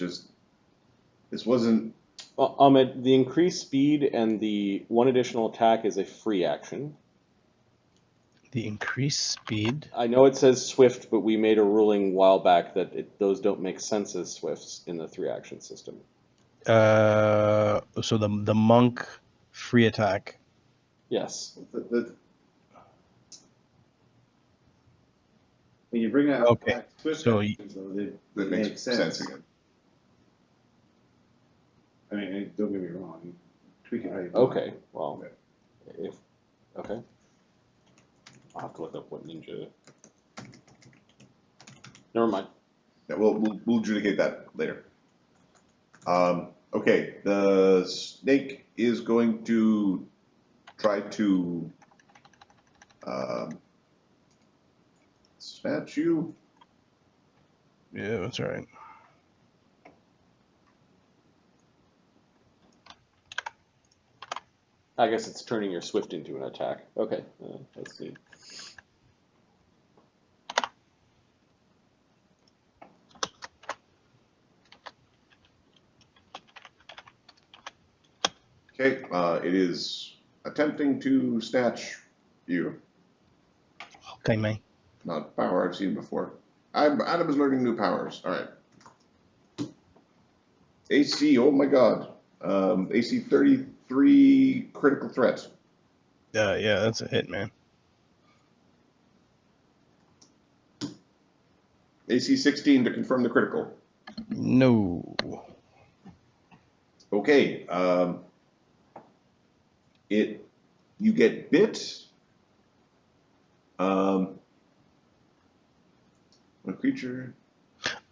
just this wasn't. Well, Ahmed, the increased speed and the one additional attack is a free action. The increased speed. I know it says swift, but we made a ruling a while back that those don't make sense as swifts in the 3-action system. So the monk free attack. Yes. When you bring out Okay, swift so actions, though, That they makes make sense again. I mean, don't get me wrong. You tweak it how you want. Okay. Well, okay. I'll have to look up what ninja. Never mind. Yeah, we'll adjudicate that later. Okay, the snake is going to try to snatch you. Yeah, that's all right. I guess it's turning your swift into an attack. Okay, let's see. Okay, it is attempting to snatch you. Okay, man. Not a power I've seen before. Adam is learning new powers. All right. AC, oh my god. AC 33 critical threat. Yeah, that's a hit, man. AC 16 to confirm the critical. No. Okay. You get bit. A creature.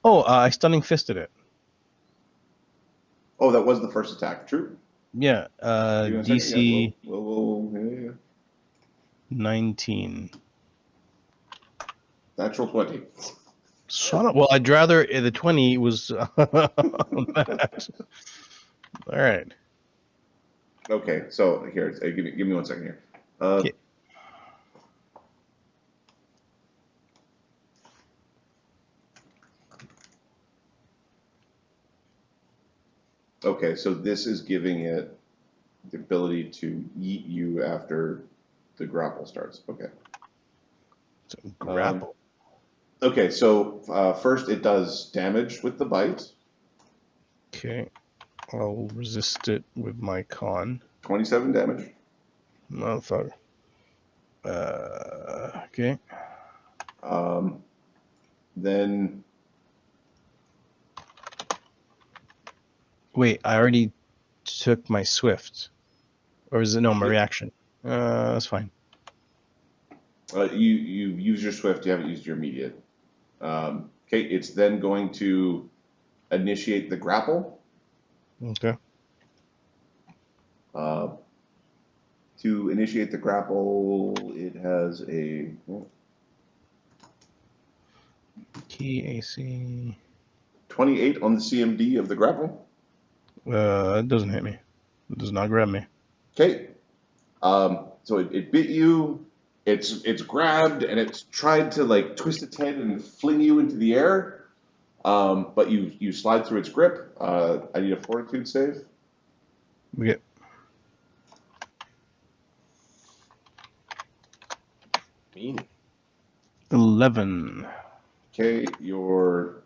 Oh, I stunning fisted it. Oh, that was the first attack. True. Yeah. Give me a second. DC Yeah, yeah. 19. Natural 20. Well, I'd rather the 20 was. All right. Okay, so here, give me 1 second here. Okay. Okay, so this is giving it the ability to yeet you after the grapple starts. Okay. So grapple. Okay, so first it does damage with the bite. Okay. I'll resist it with my con. 27 damage. Motherfucker. Okay. Then Wait, I already took my swift. Or is it my reaction? That's fine. you use your swift, you haven't used your immediate. Okay, it's then going to initiate the grapple. Okay. To initiate the grapple, it has a Key AC. 28 on the CMD of the grapple. It doesn't hit me. It does not grab me. Okay. So it bit you. It's grabbed and it's tried to like twist its head and fling you into the air. But you slide through its grip. I need a fortitude save. We get 11. Okay, your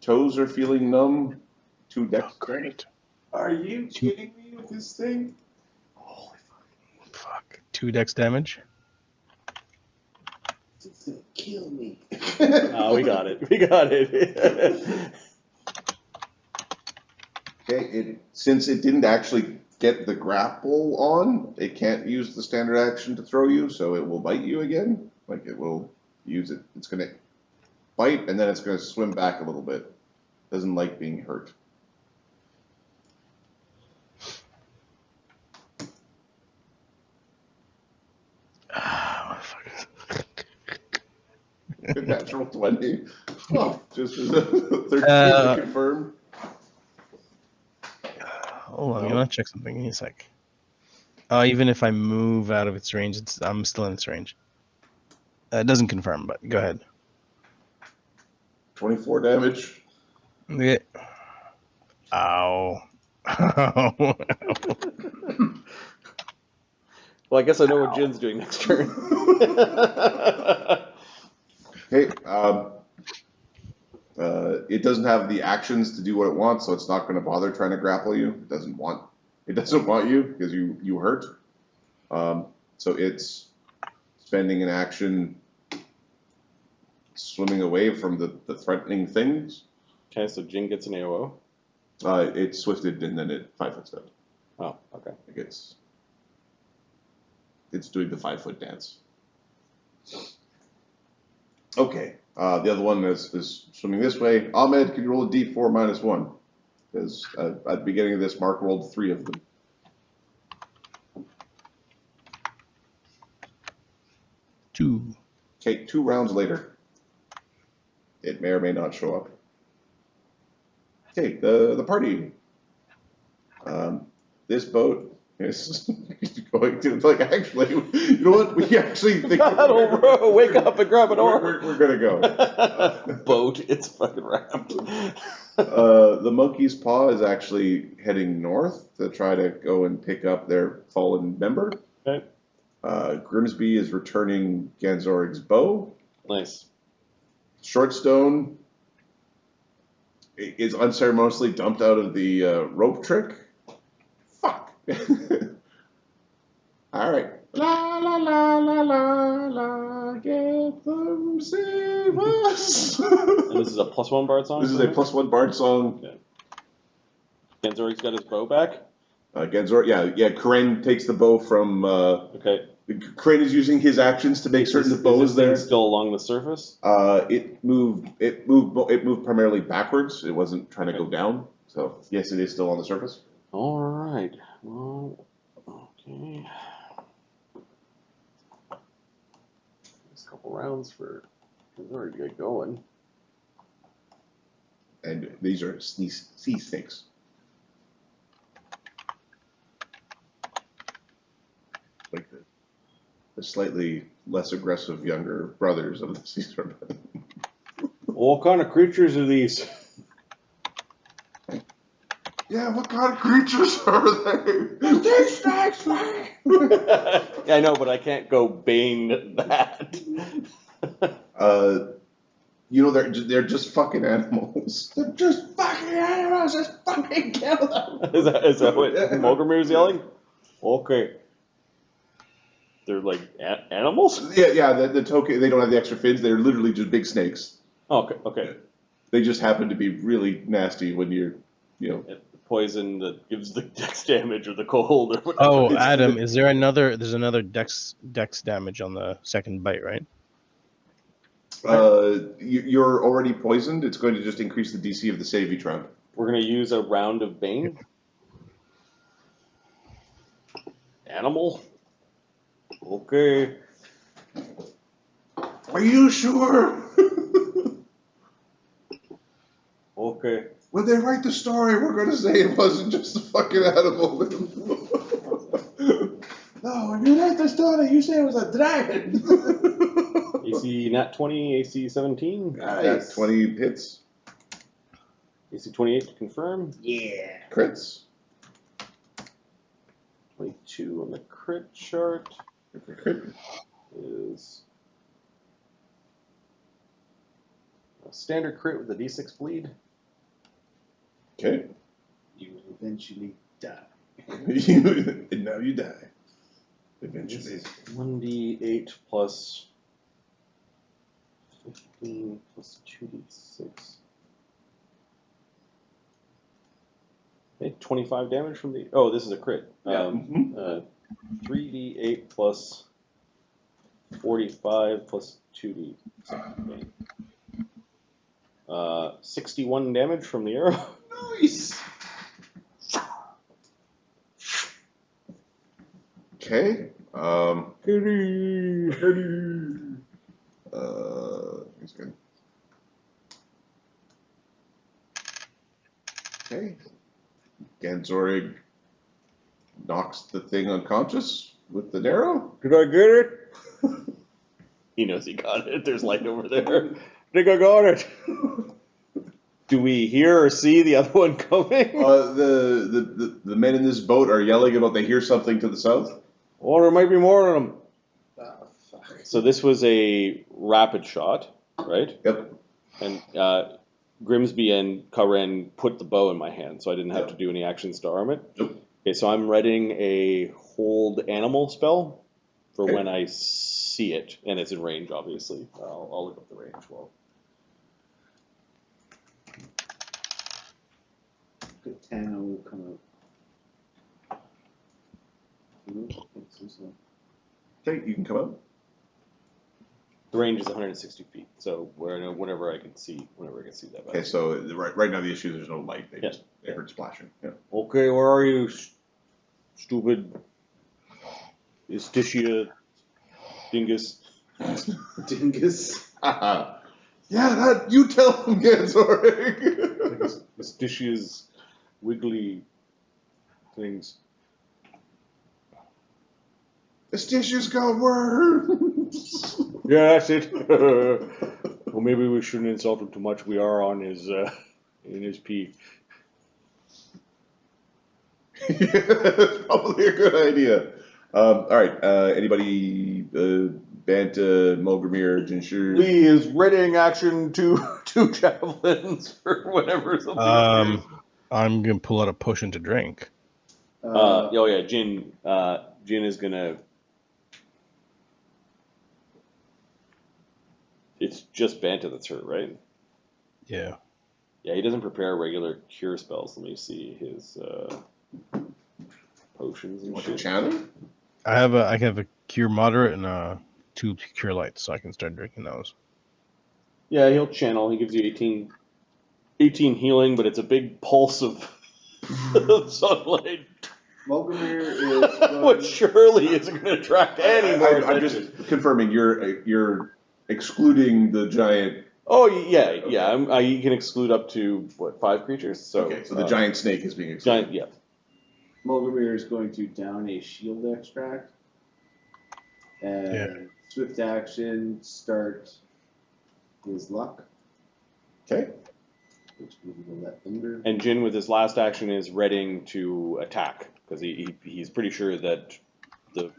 toes are feeling numb. 2 dex. Oh, great. Are you kidding me with this thing? Holy fuck. 2 dex damage. It's gonna kill me. Oh, we got it. We got it. Okay, since it didn't actually get the grapple on, it can't use the standard action to throw you, so it will bite you again. Like it will use it. It's gonna bite and then it's gonna swim back a little bit. Doesn't like being hurt. Natural 20. Oh, just as a 13 to confirm. Hold on, I'm gonna check something. Give me a sec. Even if I move out of its range, I'm still in its range. It doesn't confirm, but go ahead. 24 damage. Yeah. Ow. Ow. Well, I guess I know what Jin's doing next turn. Okay. It doesn't have the actions to do what it wants, so it's not going to bother trying to grapple you. It doesn't want you because you hurt. So it's spending an action swimming away from the threatening things. Okay, so Jin gets an AOO. It's swifted and then it 5 foot steps. Oh, okay. Like it's doing the 5 foot dance. Okay. The other one is swimming this way. Ahmed, can you roll a d4 -1? Because at the beginning of this, Mark rolled 3 of them. 2. Okay, 2 rounds later, it may or may not show up. Okay, the party. This boat is going to, like, actually, you know what? We actually think Paddle, bro, wake up and grab an oar. we're going to go. Boat, it's fucking wrapped. The monkey's paw is actually heading north to try to go and pick up their fallen member. Okay. Grimsby is returning Ganzorig's bow. Nice. Shortstone is unceremoniously dumped out of the rope trick. Fuck. All right. La la la la la la, get them, save us. And this is a +1 bard song? This is a +1 bard song. Okay. Genzorig's got his bow back? Genzor, yeah. Karen takes the bow from. Okay. Karen is using his actions to make certain the bow is there. Still along the surface? It moved primarily backwards. It wasn't trying to go down. So yes, it is still on the surface. All right. Well, okay. Just a couple rounds for Genzorig to get going. And these are sea snakes. Like the slightly less aggressive younger brothers of the sea serpent. What kind of creatures are these? Yeah, what kind of creatures are they? Sea snakes, man! Yeah, I know, but I can't go bane that. They're just fucking animals. They're just fucking animals. Just fucking kill them. Is that what Molgromere is yelling? Okay. They're like animals? Yeah. The token. They don't have the extra fins. They're literally just big snakes. Okay. They just happen to be really nasty when you're, Poison that gives the dex damage or the cold or whatever. Oh, Adam, there's another dex damage on the second bite, right? You're already poisoned. It's going to just increase the DC of the save each round. We're going to use a round of Bane. Animal? Okay. Are you sure? Okay. When they write the story, we're going to say it wasn't just a fucking animal. No, when you write the story, you say it was a dragon. AC nat 20, AC 17. Nice. 20 hits. AC 28 to confirm. Yeah. Crits. 22 on the crit chart Crit. is a standard crit with a d6 bleed. Okay. You will eventually die. And now you die. Eventually. 1d8 plus 15 plus 2d6. Okay, 25 damage from the. Oh, this is a crit. Yeah. 3d8 plus 45 plus 2d6. Okay. 61 damage from the arrow. Nice. Okay. He's good. Okay. Ganzorig knocks the thing unconscious with the arrow. Did I get it? He knows he got it. There's light over there. I think I got it. Do we hear or see the other one coming? The men in this boat are yelling about they hear something to the south. Or there might be more of them. Ah, fuck. So this was a rapid shot, right? Yep. And Grimsby and Karen put the bow in my hand, so I didn't have Yep. to do any actions to arm it. Nope. Okay, so I'm readying a hold animal spell for Okay. when I see it, and it's in range, obviously. I'll look up the range. Well, Good 10 will come out. Okay, you can come out. the range is 160 feet, so whenever I can see that. Okay, so right now the issue is there's no light. They Yeah. just they heard splashing. Yeah. Okay, where are you, stupid Istitia dingus? Dingus. Yeah, that you tell them, Gansorig. Istitia's wiggly things. Estitia's got worms. Yeah, that's it. Well, maybe we shouldn't insult him too much. We are on his in his pee. Yeah, that's probably a good idea. All right, anybody, Banta, Molgromere, Jinshe? Lee is readying action to two javelins for whenever something appears. I'm gonna pull out a potion to drink. Oh yeah, Jin is gonna. It's just Banta that's hurt, right? Yeah. Yeah, he doesn't prepare regular cure spells. Let me see his potions and Want to shit. channel? I have a cure moderate and 2 cure lights, so I can start drinking those. Yeah, he'll channel. He gives you 18 healing, but it's a big pulse of sunlight, Molgromere is going... which surely isn't going to attract any more I'm attention. just confirming you're excluding the giant. Oh yeah. You can exclude up to 5 creatures. So Okay, so the giant snake is being excluded. giant. Yeah. Molgromere is going to down a shield extract. And swift action, start his luck, Okay. which we will let linger. And Jin, with his last action, is readying to attack because he's pretty sure that the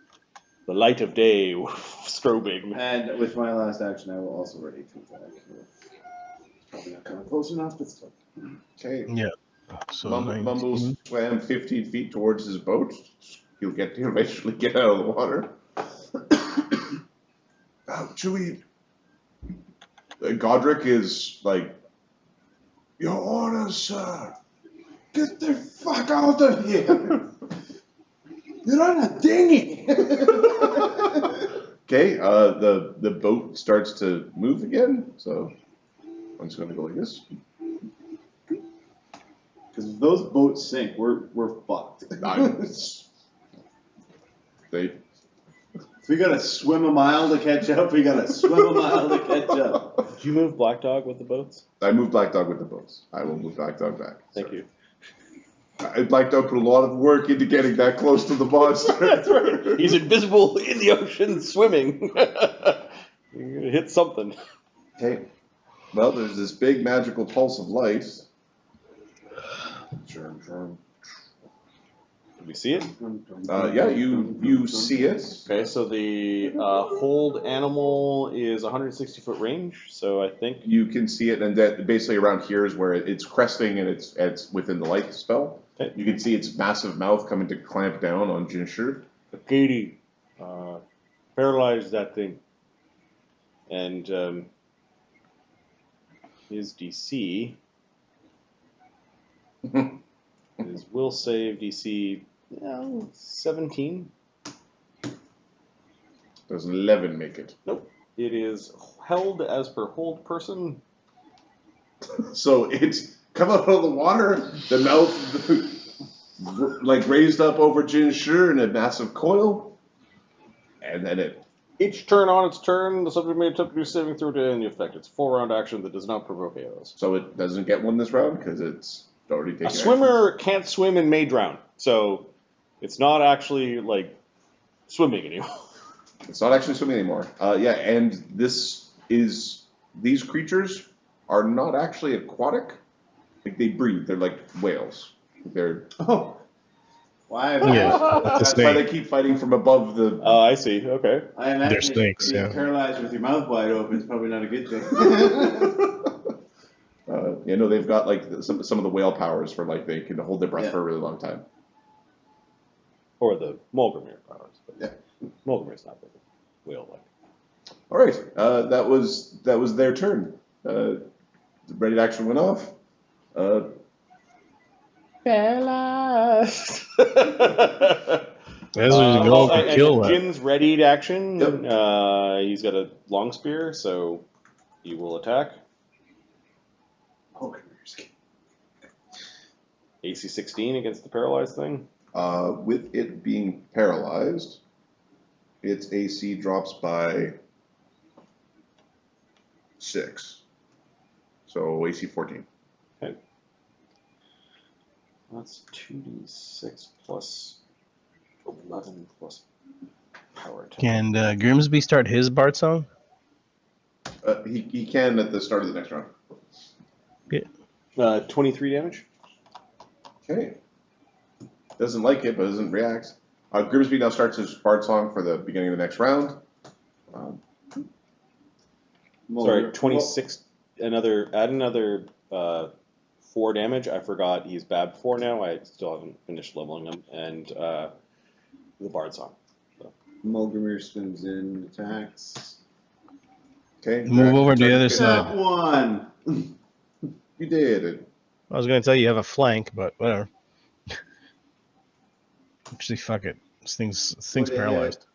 light of day strobing. And with my last action, I will also ready to attack. Probably not coming close enough, but still. Okay. Yeah. So Mumble 19. swam 15 feet towards his boat. He'll eventually get out of the water. Chewie. Godric is like, Your orders, sir. Get the fuck out of here. You're on a dinghy. Okay, the boat starts to move again, so I'm just gonna go like this. Because if those boats sink, we're fucked. They If we gotta swim a mile to catch up, we gotta swim a mile to catch up. Did you move Black Dog with the boats? I moved Black Dog with the boats. I will move Black Dog back. Thank you. Black Dog put a lot of work into getting that close to the monster. That's right. He's invisible in the ocean swimming. You're gonna hit something. Okay. Well, there's this big magical pulse of light. Did we see it? Yeah, you see it. Okay, so the hold animal is 160-foot range, so I think. You can see it, and that basically around here is where it's cresting, and it's within the light spell. Okay. You can see its massive mouth coming to clamp down on Jinshe. Katie, paralyze that thing. And his DC his will save DC 17. Does 11 make it? Nope. It is held as per hold person. So it's come out of the water, the mouth like raised up over Jinshe in a massive coil, and then it. Each turn on its turn, the subject may attempt to do saving throw to end the effect. It's a 4-round action that does not provoke arrows. So it doesn't get one this round because it's already taken. A swimmer can't swim in may drown, so it's not actually like swimming anymore. It's not actually swimming anymore. Yeah, and these creatures are not actually aquatic. Like they breathe. They're like whales. They're Oh. Why? Yeah, that's why they keep fighting from above the. Oh, I see. Okay. I imagine They're snakes, being yeah. paralyzed with your mouth wide open is probably not a good thing. You know, they've got like some of the whale powers for like they can hold their breath Yeah. for a really long time. Or the Molgromere powers. But Yeah. Molgromere's not whale-like. All right, that was their turn. The ready to action went off. Paralyzed. As we go and kill that. Jin's ready to action. Yep. He's got a long spear, so he will attack. Oh, come here. AC 16 against the paralyzed thing. With it being paralyzed, its AC drops by 6. So AC 14. Okay. That's 2d6 plus 11 plus power attack. Can Grimsby start his Bard song? He can at the start of the next round. 23 damage. Okay. Doesn't like it, but doesn't react. Grimsby now starts his bard song for the beginning of the next round. Sorry, 26. Add another 4 damage. I forgot he's bad 4 now. I still haven't finished leveling him. And the bard song. So. Molgromere swims in, attacks. Okay. Move over to the other Okay. side. Not one. You did. I was going to tell you you have a flank, but whatever. Actually, fuck it. This thing's Would it paralyzed.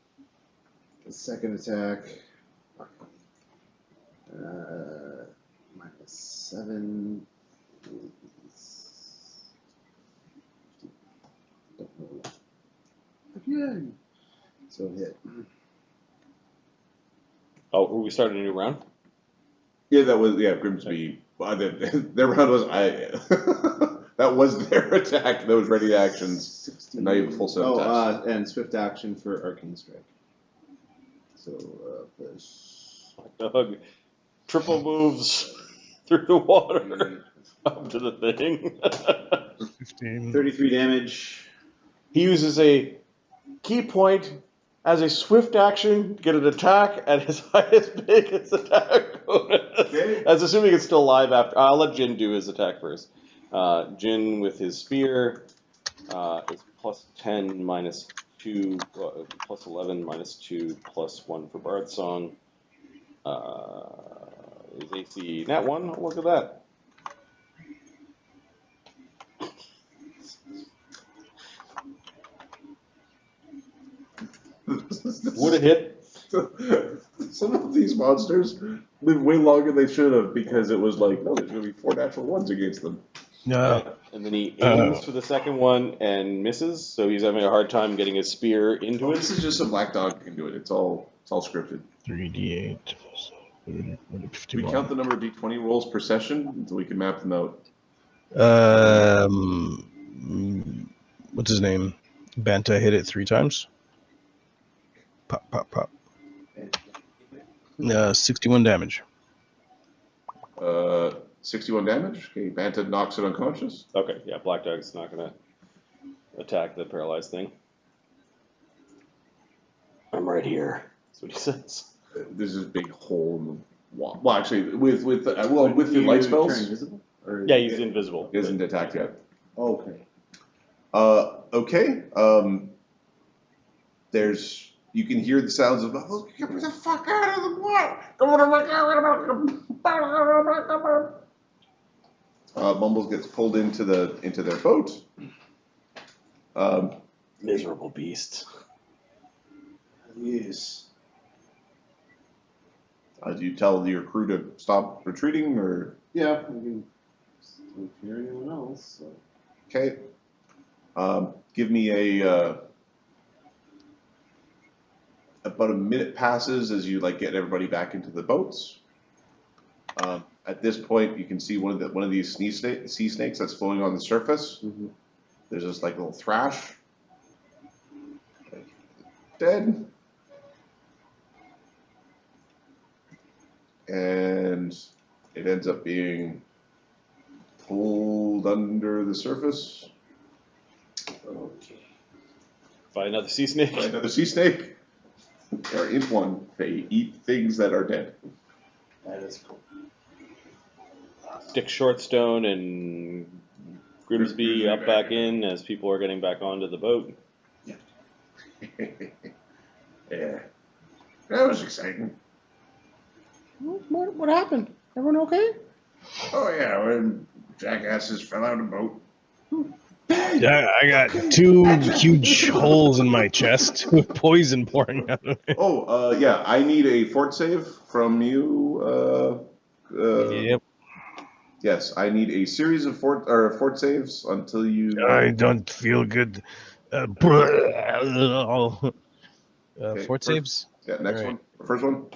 The second attack. -7. Don't know. Again. So hit. Oh, we started a new round? Yeah, that was Grimsby. Their round was that was their attack. Those ready actions. 16. And now you have a full set of attacks. And swift action for Arcane Strike. So, push. Doug, triple moves through the water up to the thing. 15. 33 damage. He uses a key point as a swift action to get an attack at his highest biggest attack bonus. Okay. As assuming it's still alive after. I'll let Jin do his attack first. Jin with his spear is plus 10 minus 2, plus 11 minus 2 plus 1 for Bard Song. His AC nat 1. Look at that. Would it hit? Some of these monsters live way longer than they should have because it was like, no, there's going to be 4 natural ones against them. No. And then he aims for the second one and misses, so he's having a hard time getting his spear into Oh, it. this is just a black dog who can do it. It's all scripted. 3d8. 30, 40, We 51. count the number of d20 rolls per session until we can map them out. What's his name? Banta hit it 3 times. Pop, pop, pop. 61 damage. 61 damage. Okay, Banta knocks it unconscious. Okay, yeah, Black Dog's not gonna attack the paralyzed thing. I'm right here. That's what he says. There's this big hole in the wall. Well, actually, with the light Turn spells, invisible? Or Yeah, he's invisible. he isn't attacked yet. Okay. Okay. You can hear the sounds of, oh, get the fuck out of the water. Mumbles gets pulled into their boat. Miserable beast. Yes. Do you tell your crew to stop retreating, or? Yeah, I can don't hear anyone else. So. Okay. Give me about a minute passes as you get everybody back into the boats. At this point, you can see one of these sea snakes that's floating on the surface. Mm-hmm. There's this little thrash. Dead. And it ends up being pulled under the surface. Okay. Find another sea snake. By another sea snake. Or imp one. They eat things that are dead. That is cool. Stick Shortstone and Grimsby up back in as people are getting back onto the boat. Yeah. That was exciting. What happened? Everyone okay? Oh yeah, when jackasses fell out of a boat. Yeah, I got 2 huge holes in my chest with poison pouring out of it. Oh, yeah, I need a fort save from you. Yep. Yes, I need a series of fort saves until you. I don't feel good. Okay, Fort saves? Yeah, next All right. one. First one.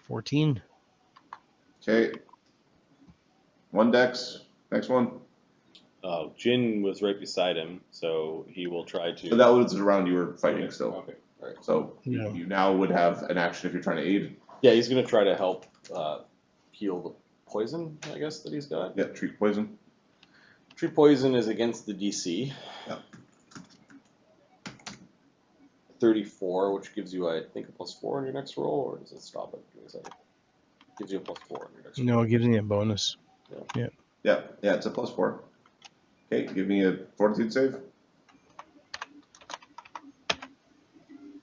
14. Okay. 1 dex. Next one. Jin was right beside him, so he will try to. So that was around you were fighting still. Okay, all right. So Yeah. you now would have an action if you're trying to aid. Yeah, he's going to try to help heal the poison, I guess, that he's got. Yeah, treat poison. Treat poison is against the DC. Yep. 34, which gives you, I think, a +4 on your next roll, or does it stop it? Give me a second. Gives you a +4 on your next roll. No, it gives me a bonus. Yeah, it's a +4. Okay, give me a fortitude save.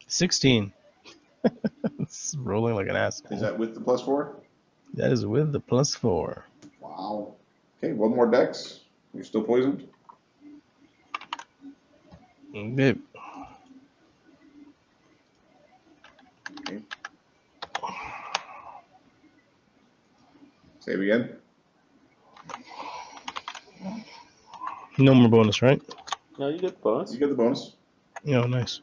16. It's rolling like an asshole. Is that with the +4? That is with the +4. Wow. Okay, 1 more dex. You're still poisoned. Okay. Okay. Save again. No more bonus, right? No, you get the bonus. You get the bonus. Oh, nice.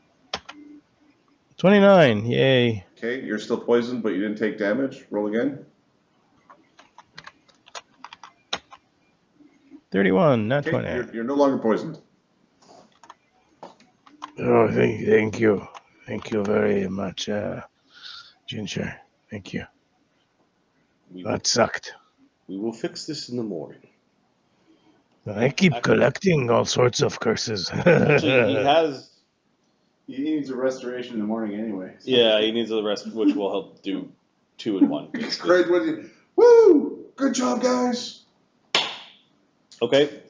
29. Yay. Okay, you're still poisoned, but you didn't take damage. Roll again. 31, not Okay, 20. you're no longer poisoned. Oh, thank you. Thank you very much, Jinshe. Thank you. We will, That sucked. we will fix this in the morning. I keep collecting all sorts of curses. Actually, he has. He needs a restoration in the morning anyway. So. Yeah, he needs the rest, which will help do 2 in 1. It's great when you. Woo! Good job, guys. Okay.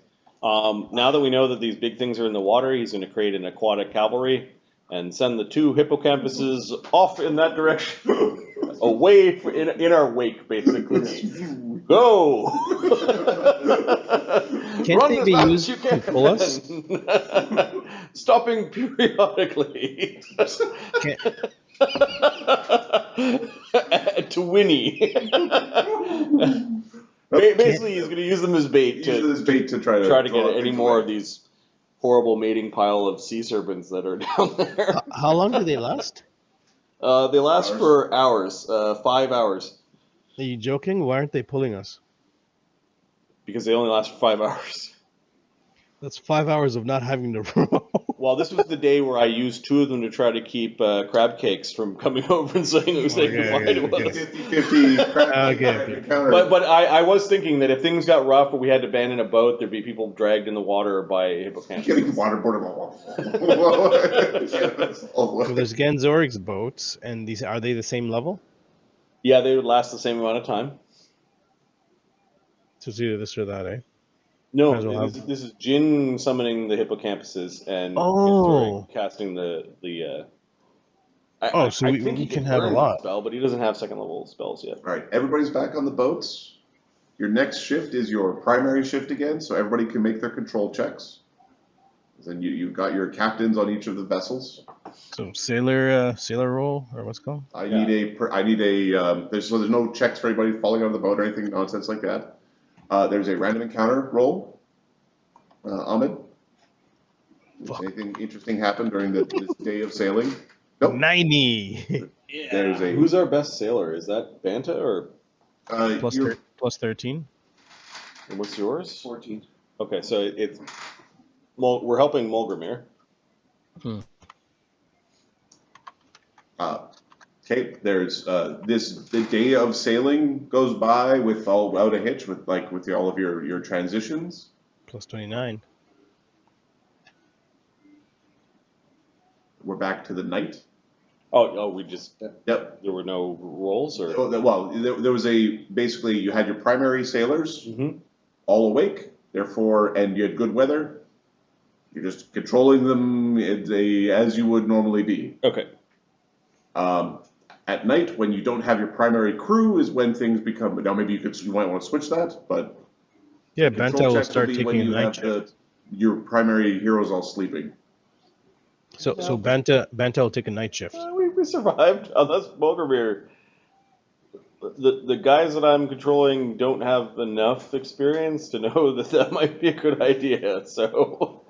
Now that we know that these big things are in the water, he's going to create an aquatic cavalry and send the 2 hippocampuses off in that direction, away in our wake, basically. Go! Can't Run they as be fast used as you can. to pull us? Stopping periodically. To Winnie. Basically, he's going to use them as bait Use it as bait to try to get draw any things more away. of these horrible mating pile of sea serpents that are down there. How long do they last? They last Hours. for hours, 5 hours, Are you joking? Why aren't they pulling us? because they only last for 5 hours. That's 5 hours of not having to roll. Well, this was the day where I used 2 of them to try to keep crab cakes from coming over and saying goodbye to Okay. us. 50-50 crack Okay. encounter. But I was thinking that if things got rough or we had to abandon a boat, there'd be people dragged in the water by hippocampus. Getting waterboarded. Yeah, that's all. So there's Ganzorig's boats, and these are they the same level? Yeah, they would last the same amount of time. So it's either this or that, eh? No, Might as well have- this is Jin summoning the hippocampuses and Oh. casting the So we think he can have a learn the lot. spell, but he doesn't have second level spells yet. All right, everybody's back on the boats. Your next shift is your primary shift again, so everybody can make their control checks. Then you've got your captains on each of the vessels. So sailor roll, or what's it called? I need a. There's no checks for anybody falling out of the boat or anything nonsense like that. There's a random encounter roll. Ahmed, does anything interesting happen during this day of sailing? Nope. 90. There's a. Who's our best sailor? Is that Banta or Plus 13. what's yours? 14. Okay, so it's we're helping Molgromere. Okay, there's the day of sailing goes by without a hitch, with all of your transitions. Plus 29. We're back to the night. Oh, we just. Yep. There were no rolls, or. Well, there was basically you had your primary sailors Mm-hmm. all awake, therefore, and you had good weather. You're just controlling them as you would normally be. Okay. At night, when you don't have your primary crew, is when things become. Now, maybe you might want to switch that, but Yeah, control Banta will checks start be taking when a you night have shift. your primary heroes all sleeping. So Banta will take a night shift. We survived. Unless Molgromere. The guys that I'm controlling don't have enough experience to know that might be a good idea. So.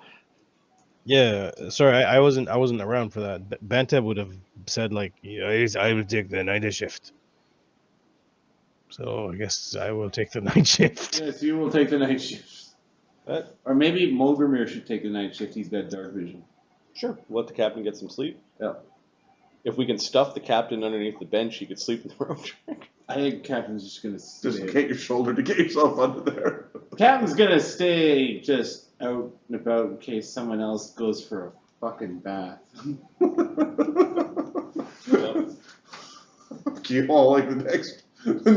Yeah, sorry, I wasn't around for that. Banta would have said like, yeah, I will take the night shift. So I guess I will take the night shift. Yes, you will take the night shift. What? Or maybe Molgromere should take the night shift. He's got dark vision. Sure. Let the captain get some sleep. Yeah. If we can stuff the captain underneath the bench, he could sleep in the rope track. I think Captain's just gonna stay. Just get your shoulder to get yourself under there. Captain's gonna stay just out and about in case someone else goes for a fucking bath. Keel, like the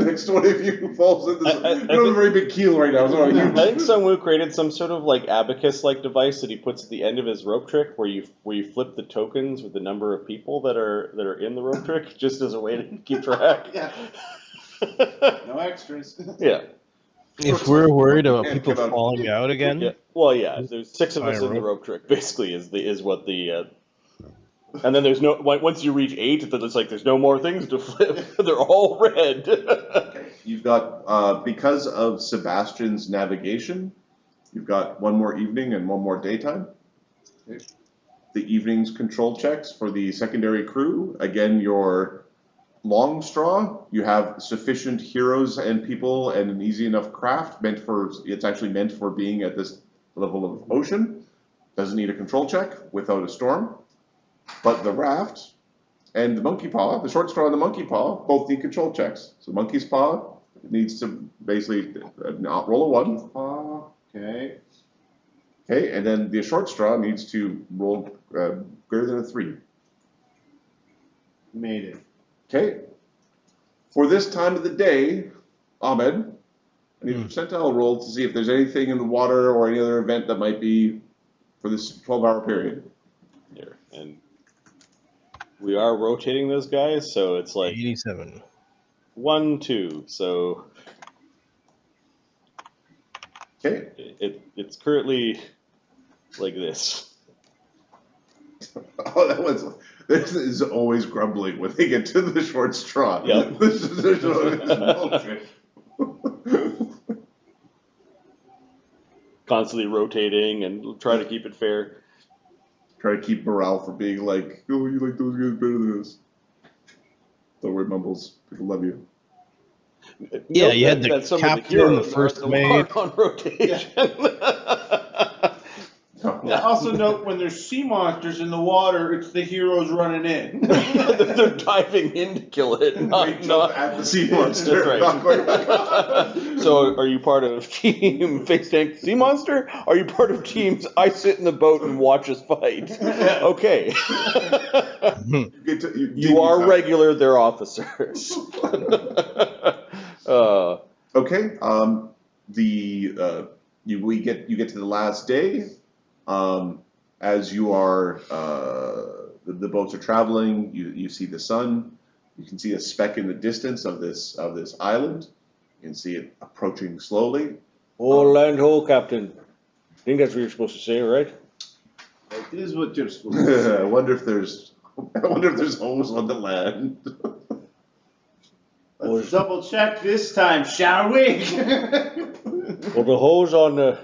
next one of you falls into I you don't have a very big keel right now. So I think Sunwoo created some sort of like abacus-like device that he puts at the end of his rope trick, where you flip the tokens with the number of people that are in the rope trick, just as a way to keep track. Yeah. No extras. Yeah. If we're worried about Can't people give out- falling out again, Yeah. Well, yeah. There's 6 of us Tie a in the rope. rope trick. Basically, is what the. And then there's no. Once you reach 8, then it's like there's no more things to flip. They're all red. You've got, because of Sebastian's navigation, you've got one more evening and one more daytime. Okay. The evening's control checks for the secondary crew. Again, your long straw, you have sufficient heroes and people and an easy enough craft it's actually meant for being at this level of ocean. Doesn't need a control check without a storm. But the raft and the monkey paw, the short straw and the monkey paw, both need control checks. So monkey's paw needs to basically not roll a 1. Okay. Okay, and then the short straw needs to roll greater than a 3. Made it. Okay. For this time of the day, Ahmed, I need a percentile roll to see if there's anything in the water or any other event that might be for this 12-hour period. Here, and we are rotating those guys, so it's like 87. 1, 2. So Okay. it's currently like this. Oh, this is always grumbling when they get to the short straw. Yep. There's no trick. Constantly rotating and try to keep it fair. Try to keep morale from being like, oh, you like those guys better than us. Don't worry, Mumbles. People love you. Yeah, Note you had the that some captain, of the heroes the first aren't mate. on rotation. Yeah, also note when there's sea monsters in the water, it's the heroes running in. They're diving in to kill it, They not jump at the sea monster. That's right. Not going back. So, are you part of Team Face Tank Sea Monster? Are you part of Teams I sit in the boat and watch us fight? Okay. You are regular, they're officers. Okay. You get to the last day. As you are, the boats are traveling. You see the sun. You can see a speck in the distance of this island. You can see it approaching slowly. Whole land ho, Captain. I think that's what you're supposed to say, right? It is what you're supposed to say. I wonder if there's holes on the land. Let's double check this time, shall we? Well, the hose on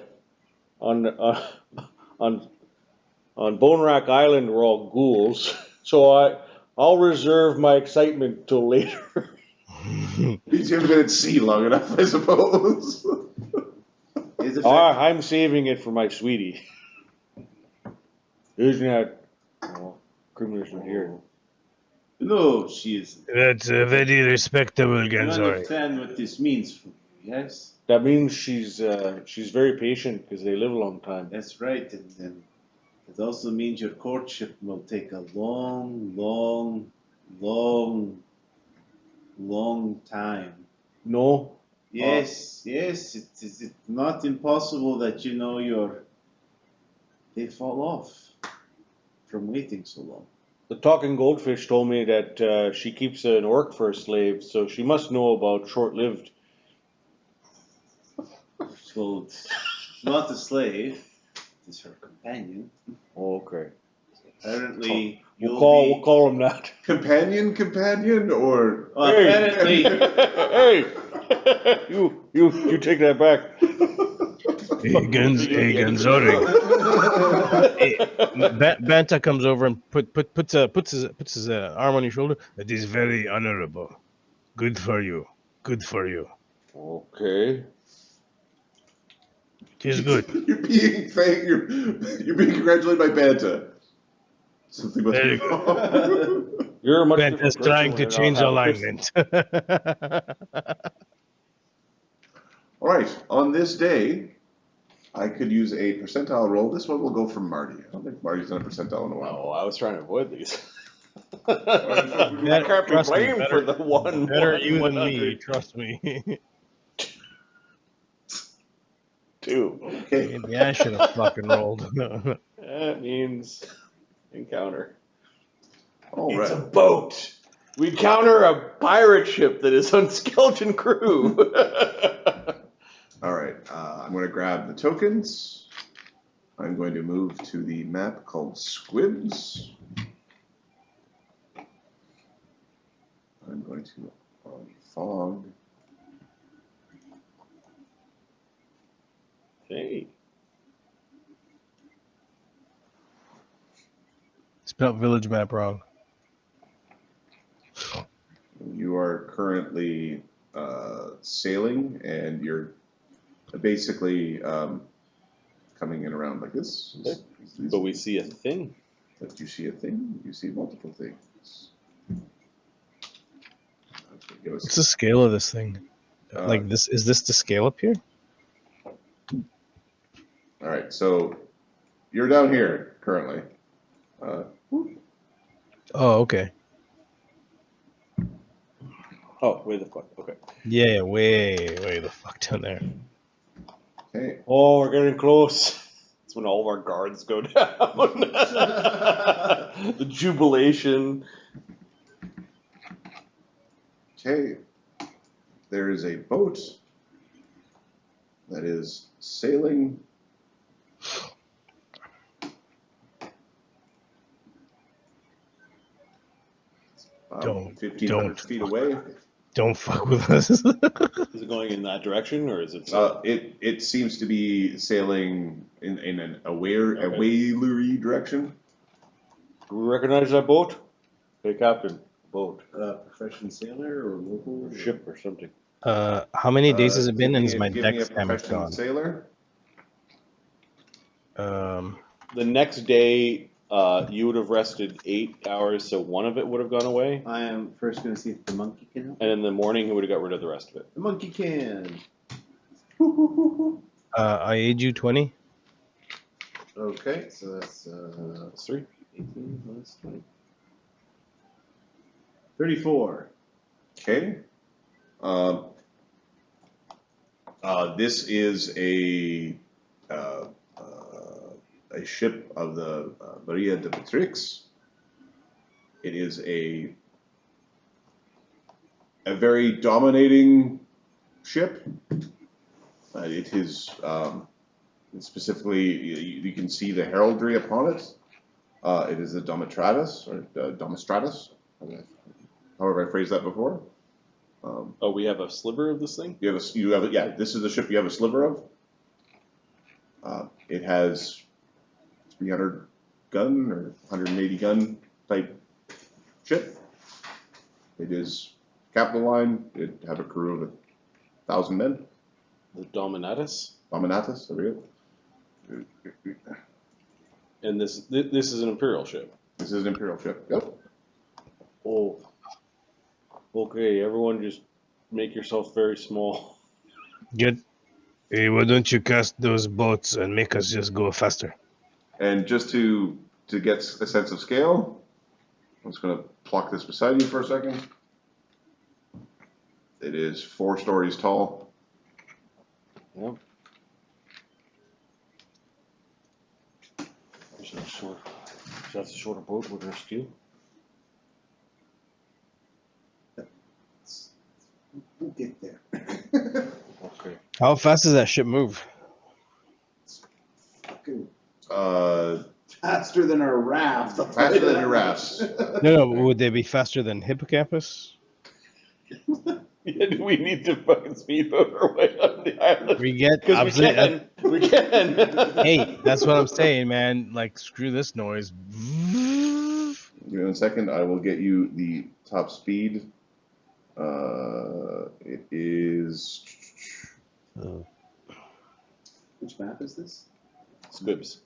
Bonewrack Island were all ghouls, so I'll reserve my excitement till later. He's been at sea long enough, I suppose. I'm saving it for my sweetie. Isn't that? Oh, criminals are here. No, she isn't. That's a very respectable You Genzori. understand what this means for me, yes? That means she's very patient because they live a long time. That's right, and it also means your courtship will take a long, long, long, long time. No, Yes, yes, it's not impossible that they fall off from waiting so long. the talking goldfish told me that she keeps an orc for a slave, so she must know about short-lived. So it's not a slave, it's her companion. Okay, Apparently, we'll call him that. Companion, or Apparently, Hey, you take that back. Hey, Genzori. Banta comes over and puts his arm on your shoulder. That is very honorable. Good for you. Good for you. Okay. Tis good. you're being congratulated by Banta. Something must Very be wrong. You're a much Banta's different person trying to when I change have a alignment. All right, on this day, I could use a percentile roll. This one will go from Marty. I don't think Marty's done a percentile in a while. Oh, I was trying to avoid these. I can't be Trust me, blamed for the one. Better you than me, 100. trust me. 2. Okay. Yeah, I should have fucking rolled. That means encounter. All It's a right. boat. We counter a pirate ship that is on skeleton crew. All right. I'm going to grab the tokens. I'm going to move to the map called Squibs. I'm going to fog. Hey. Spelled village map wrong. You are currently sailing, and you're basically coming in around like this. Okay. But we see a thing. But you see a thing. You see multiple things. Okay, What's the scale of this thing? Like this? Is this the scale up here? All right, so you're down here currently. Oh, okay. Oh, way the fuck. Okay. Yeah, way the fuck down there. Okay. Oh, we're getting close. That's when all of our guards go down. The jubilation. Okay. There is a boat that is sailing. Don't 1,500 feet away. Don't fuck with us. Is it going in that direction, or is it? It seems to be sailing in an whalery direction. Do we recognize that boat? Hey, Captain, boat, professional sailor or local? or ship, or something. How many days has it been? And is my give me a dex damage professional gone? sailor. The next day, you would have rested 8 hours, so one of it would have gone away. I am first going to see if the monkey can help. And in the morning, he would have got rid of the rest of it. The monkey can. I age you 20. Okay, so that's That's 3. 18 plus 20. 34. Okay. This is a ship of the Maria de Beatrix. It is a very dominating ship. It is specifically, you can see the heraldry upon it. It is a Domistratus, or Domistratus, however I phrased that before. Oh, we have a sliver of this thing? You have yeah, this is the ship you have a sliver of. It has 300 gun or 180 gun type ship. It is capital line. It have a crew of 1,000 men. The Dominatus? Dominatus, there we go. And this is an Imperial ship. This is an Imperial ship. Yep. Oh. Okay, everyone just make yourself very small. Get. Hey, why don't you cast those boats and make us just go faster? And just to get a sense of scale, I'm just going to pluck this beside you for a second. It is 4 stories tall. Yep. So that's a shorter boat we're gonna steal. We'll get there. Okay. How fast does that ship move? Fucking Uh, faster than our raft. faster than your rafts. No, would they be faster than Hippocampus? Yeah, do we need to fucking speedboat our way on the island? We get. Because I'm we saying, can. We can. hey, that's what I'm saying, man. Like, screw this noise. Give me 1 second. I will get you the top speed. It is. Which map is this? Squibs.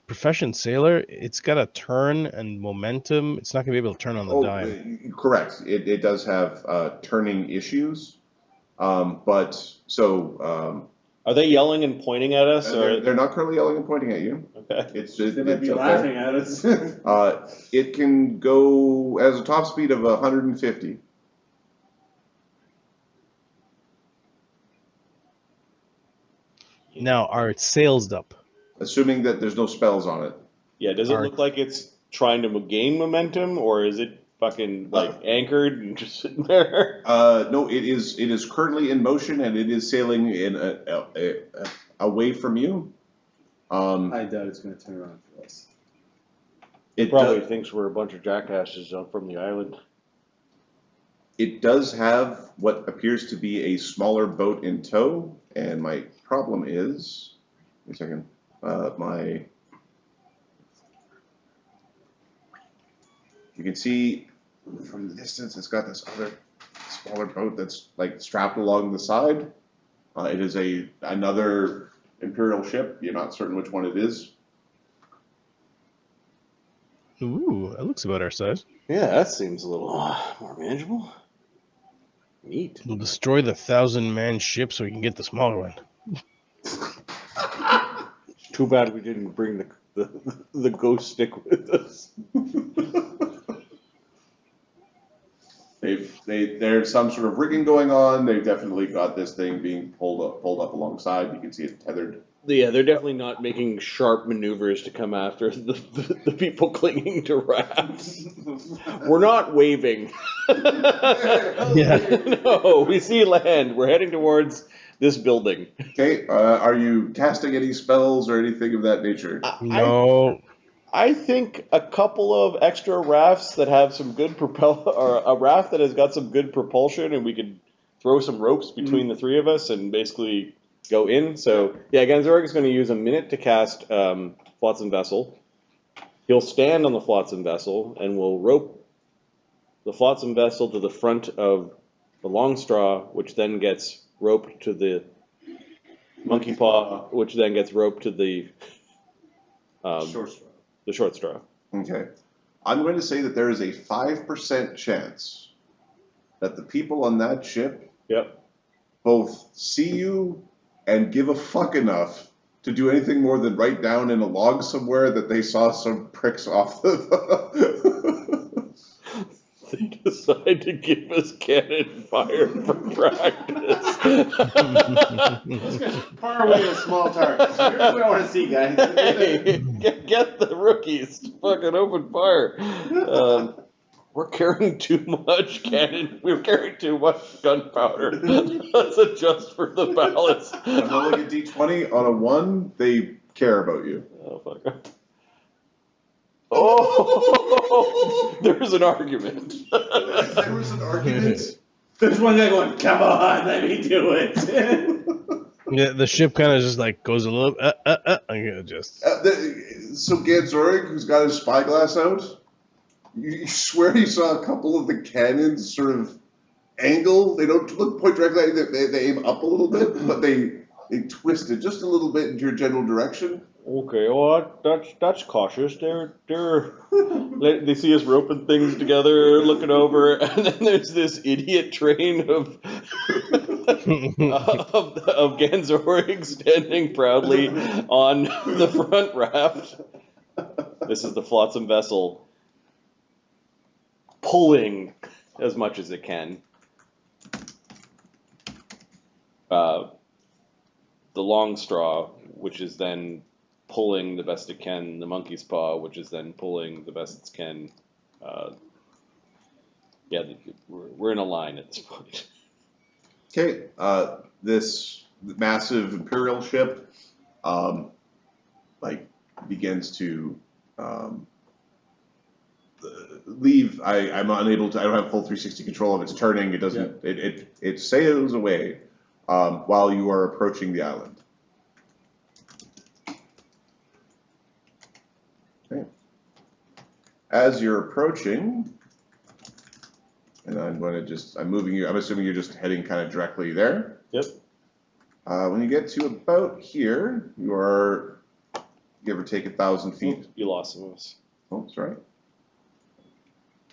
Profession sailor. It's got a turn and momentum. It's not gonna be able to turn on the dime. Correct. It does have turning issues. But so. Are they yelling and pointing at us? Or They're not currently yelling and pointing at you. okay. It's They just might be laughing at us. It can go as a top speed of 150. Now, are it sails up? Assuming that there's no spells on it. Yeah. Does it Are- look like it's trying to gain momentum, or is it fucking like anchored and just sitting there? No, it is currently in motion and it is sailing in away from you. I doubt it's going to turn around for us. It Probably does, thinks we're a bunch of jackasses up from the island. it does have what appears to be a smaller boat in tow, and my problem is, wait a second, you can see from the distance, it's got this other smaller boat that's like strapped along the side. It is another Imperial ship. You're not certain which one it is. Ooh, that looks about our size. Yeah, that seems a little more manageable. Neat. We'll destroy the 1,000-man ship so we can get the smaller one. Too bad we didn't bring the ghost stick with us. There's some sort of rigging going on. They've definitely got this thing being pulled up alongside. You can see it tethered. Yeah, they're definitely not making sharp maneuvers to come after the people clinging to rafts. We're not waving. Yeah. No, we see land. We're heading towards this building. Okay, are you casting any spells or anything of that nature? No. I think a couple of extra rafts that have some good or a raft that has got some good propulsion, and we could throw some ropes between the three of us and basically go in. So yeah, Ganzorg is going to use a minute to cast Flotsam Vessel. He'll stand on the Flotsam Vessel and we'll rope the Flotsam Vessel to the front of the long straw, which then gets roped to the monkey paw, which then gets roped to the Short straw. the short straw. Okay. I'm going to say that there is a 5% chance that the people on that ship Yep. both see you and give a fuck enough to do anything more than write down in a log somewhere that they saw some pricks off the... They decide to give us cannon fire for practice. Far away to small targets. Here's what I want to see, guys. Hey, get the rookies to fucking open fire. We're carrying too much cannon. We're carrying too much gunpowder. Let's adjust for the balance. I'm rolling a d20 on a 1, they care about you. Oh, fuck. Oh, there's an argument. There was an argument. There's one guy going, come on, let me do it. Yeah, the ship kind of just like goes a little. Just. So Ganzorig, who's got his spyglass out, you swear you saw a couple of the cannons sort of angle. They don't point directly at you. They aim up a little bit, but they twist it just a little bit into your general direction. Okay, well that's cautious. They see us roping things together, looking over, and then there's this idiot train of Ganzorig standing proudly on the front raft. This is the Flotsam vessel pulling as much as it can. The long straw, which is then pulling the best it can, the monkey's paw, which is then pulling the best it can. We're in a line at this point. Okay, this massive Imperial ship, begins to leave. I'm unable to. I don't have full 360 control of its turning. It doesn't. Yeah. It sails away while you are approaching the island. Okay. As you're approaching, and I'm moving you. I'm assuming you're just heading kind of directly there. Yep. When you get to about here, you are give or take 1,000 feet. You lost some of us. Oh, sorry.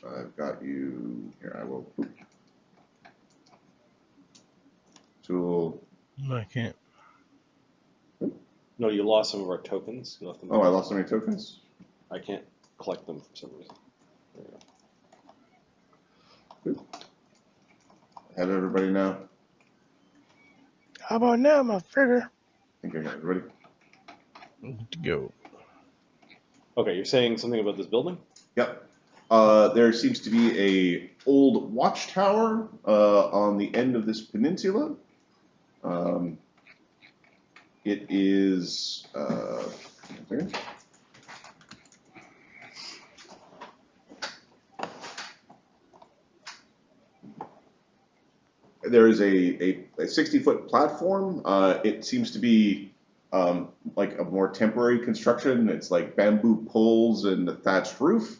I've got you here. I will. Tool. No, I can't. No, you lost some of our tokens. You left them. Oh, I lost so many tokens. I can't collect them for some reason. There you go. I have everybody now. How about now, my fritter? I think I got everybody. Good to go. Okay, you're saying something about this building? Yep. There seems to be a old watchtower on the end of this peninsula. It is. There is a 60-foot platform. It seems to be like a more temporary construction. It's like bamboo poles and a thatched roof.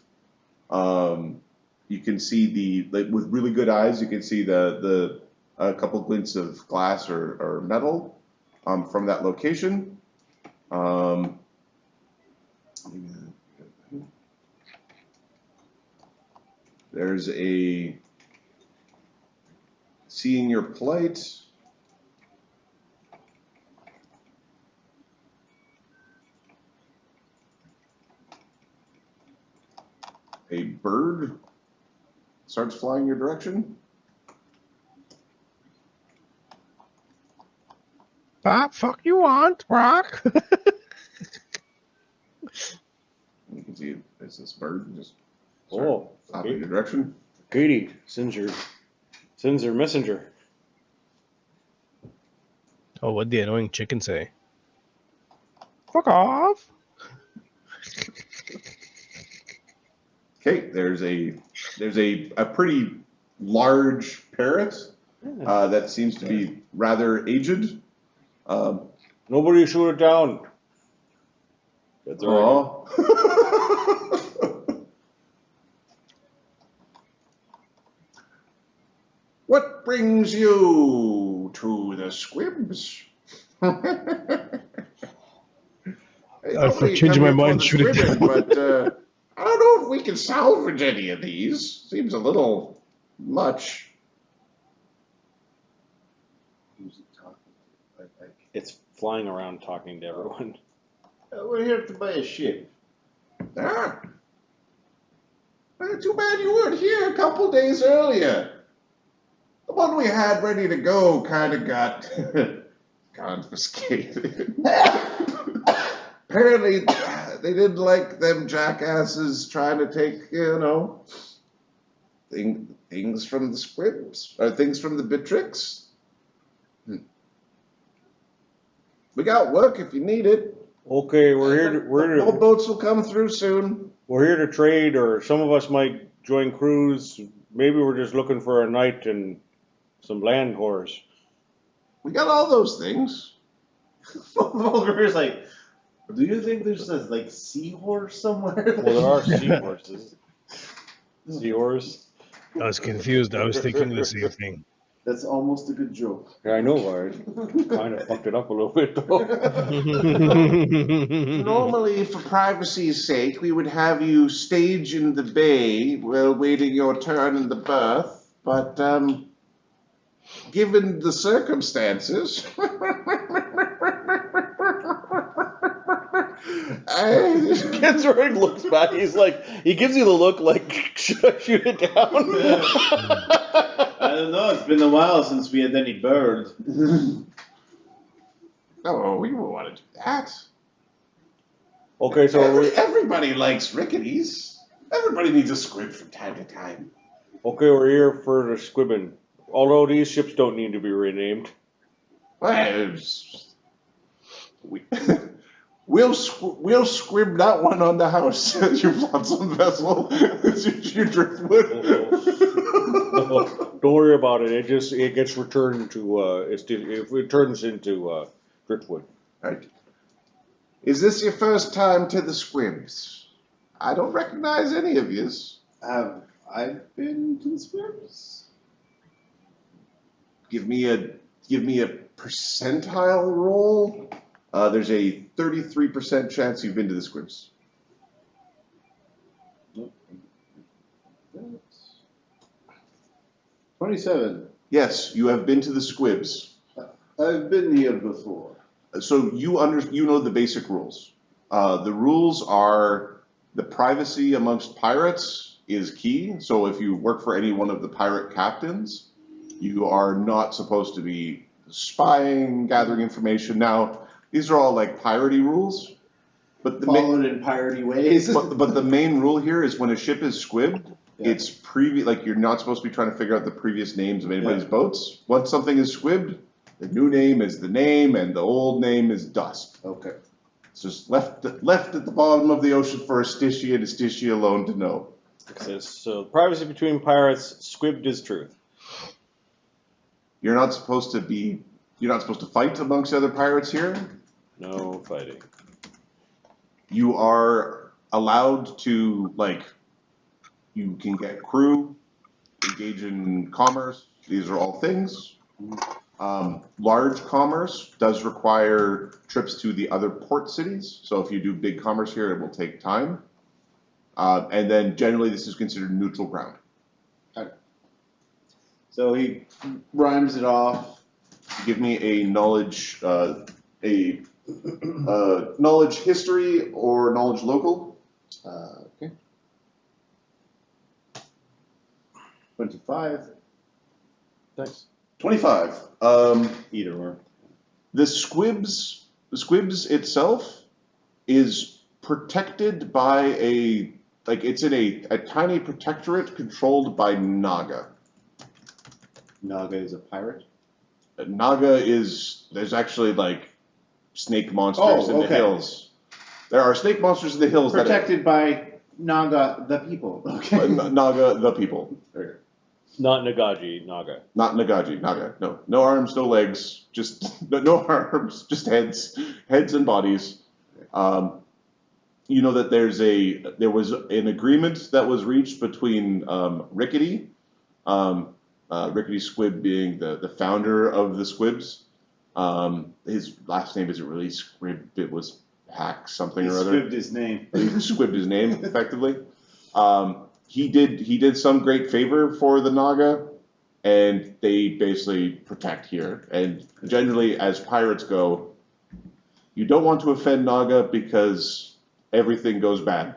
You can see with really good eyes, you can see a couple glints of glass or metal from that location. There's a seeing your plight. A bird starts flying your direction. Fuck you want, Rock? You can see it's this bird just Okay. your direction. Katie sends her messenger. Oh, what'd the annoying chicken say? Fuck off. Okay, there's a pretty large parrot that seems to be rather aged. Nobody shoot it down. That's all right. What brings you to the Squibs? For changing my mind, shoot it down. But I don't know if we can salvage any of these. Seems a little much. Who's it talking to? It's flying around talking to everyone. We're here to buy a ship. Ah. Well, too bad you weren't here a couple days earlier. The one we had ready to go kind of got confiscated. Apparently, they didn't like them jackasses trying to take, things from the Squibs, or things from the Bitrix. We got work if you need it. Okay, More boats will come through soon. We're here to trade, or some of us might join crews. Maybe we're just looking for a night and some land whores. We got all those things. Molgromere's like, do you think there's a seahorse somewhere? Well, there are seahorses. Seahorse. I was confused. I was thinking the same thing. That's almost a good joke. Yeah, I know, I kind of fucked it up a little bit though. Normally, for privacy's sake, we would have you stage in the bay while waiting your turn in the berth, but, given the circumstances, Genseric looks back. He's like, he gives you the look like, should I shoot it down? I don't know. It's been a while since we had any bird. No, we won't want to do that. Okay, so Everybody likes Ricketies. Everybody needs a squib from time to time. okay, we're here for the squibbing. Although these ships don't need to be renamed. Well, we'll squib that one on the house as your flotsam vessel. As your driftwood. Don't worry about it. It gets returned to it returns into driftwood. Right. Is this your first time to the squibs? I don't recognize any of yous. Have I been to the Squibs? Give me a percentile roll. There's a 33% chance you've been to the squibs. Nope. 27. Yes, you have been to the squibs. I've been here before. So you know the basic rules. The rules are the privacy amongst pirates is key. So if you work for any one of the pirate captains, you are not supposed to be spying, gathering information. Now, these are all like piratey rules, but Followed in piratey ways. but the main rule here is when a ship is squibbed, it's like you're not supposed to be trying to figure out the previous names of anybody's boats. Once something is squibbed, the new name is the name, and the old name is dust. Okay. It's just left at the bottom of the ocean for Astitia and Astitia alone to know. It says, so privacy between pirates, squibbed is truth. You're not supposed to fight amongst other pirates here. No fighting. You are allowed to, you can get crew, engage in commerce. These are all things. Large commerce does require trips to the other port cities. So if you do big commerce here, it will take time. And then generally this is considered neutral ground. So he rhymes it off. Give me a knowledge, knowledge history or knowledge local. Okay. 25. Thanks. 25. Either or. The squibs itself is protected by it's in a tiny protectorate controlled by naga. Naga is a pirate? Naga there's actually snake monsters in the hills. There are snake monsters in the hills Protected by Naga the people. Okay. Naga the people. Not Nagaji, Naga. Not Nagaji, Naga. No. No arms, no legs, no arms, just heads and bodies. You know that there was an agreement that was reached between Rickety, Rickety Squib being the founder of the Squibs. His last name isn't really Squib, it was Hack something or other. He squibbed his name. He squibbed his name, effectively. He did some great favor for the Naga, and they basically protect here. And generally, as pirates go, you don't want to offend Naga because everything goes bad.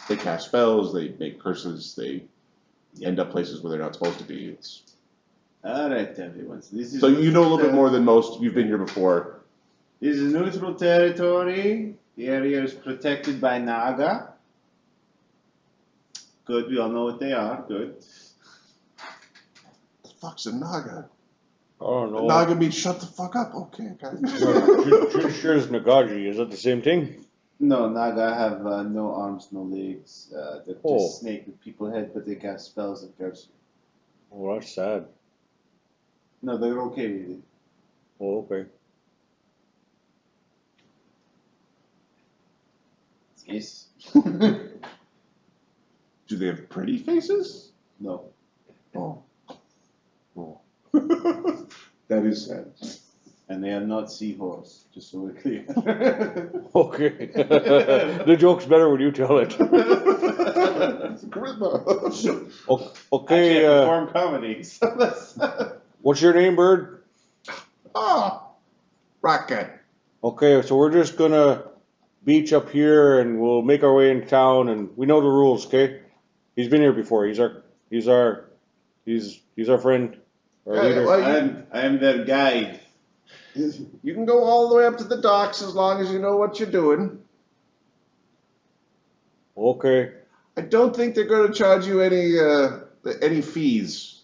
They cast spells, they make curses, they end up places where they're not supposed to be. All right, everyone. So you know a little bit more than most. You've been here before. This is neutral territory. The area is protected by Naga. Good, we all know what they are. Good. The fuck's a Naga? Oh no. Naga means shut the fuck up. Okay, Sure is Nagaji. Is that the same thing? No, Naga have no arms, no legs. They're just snake with people head, but they cast spells and curse. Oh, that's sad. No, they're okay with it. Oh, okay. Yes. Do they have pretty faces? No. Oh. That is sad. And they are not seahorse, just so we're clear. Okay. The joke's better when you tell it. It's charisma. Okay, Actually, I perform comedy, so that's... what's your name, bird? Rocket. Okay, so we're just gonna beach up here and we'll make our way into town and we know the rules, okay? He's been here before. He's our friend, our Yeah, leader. well, I am their guide. You can go all the way up to the docks as long as you know what you're doing. Okay. I don't think they're going to charge you any fees.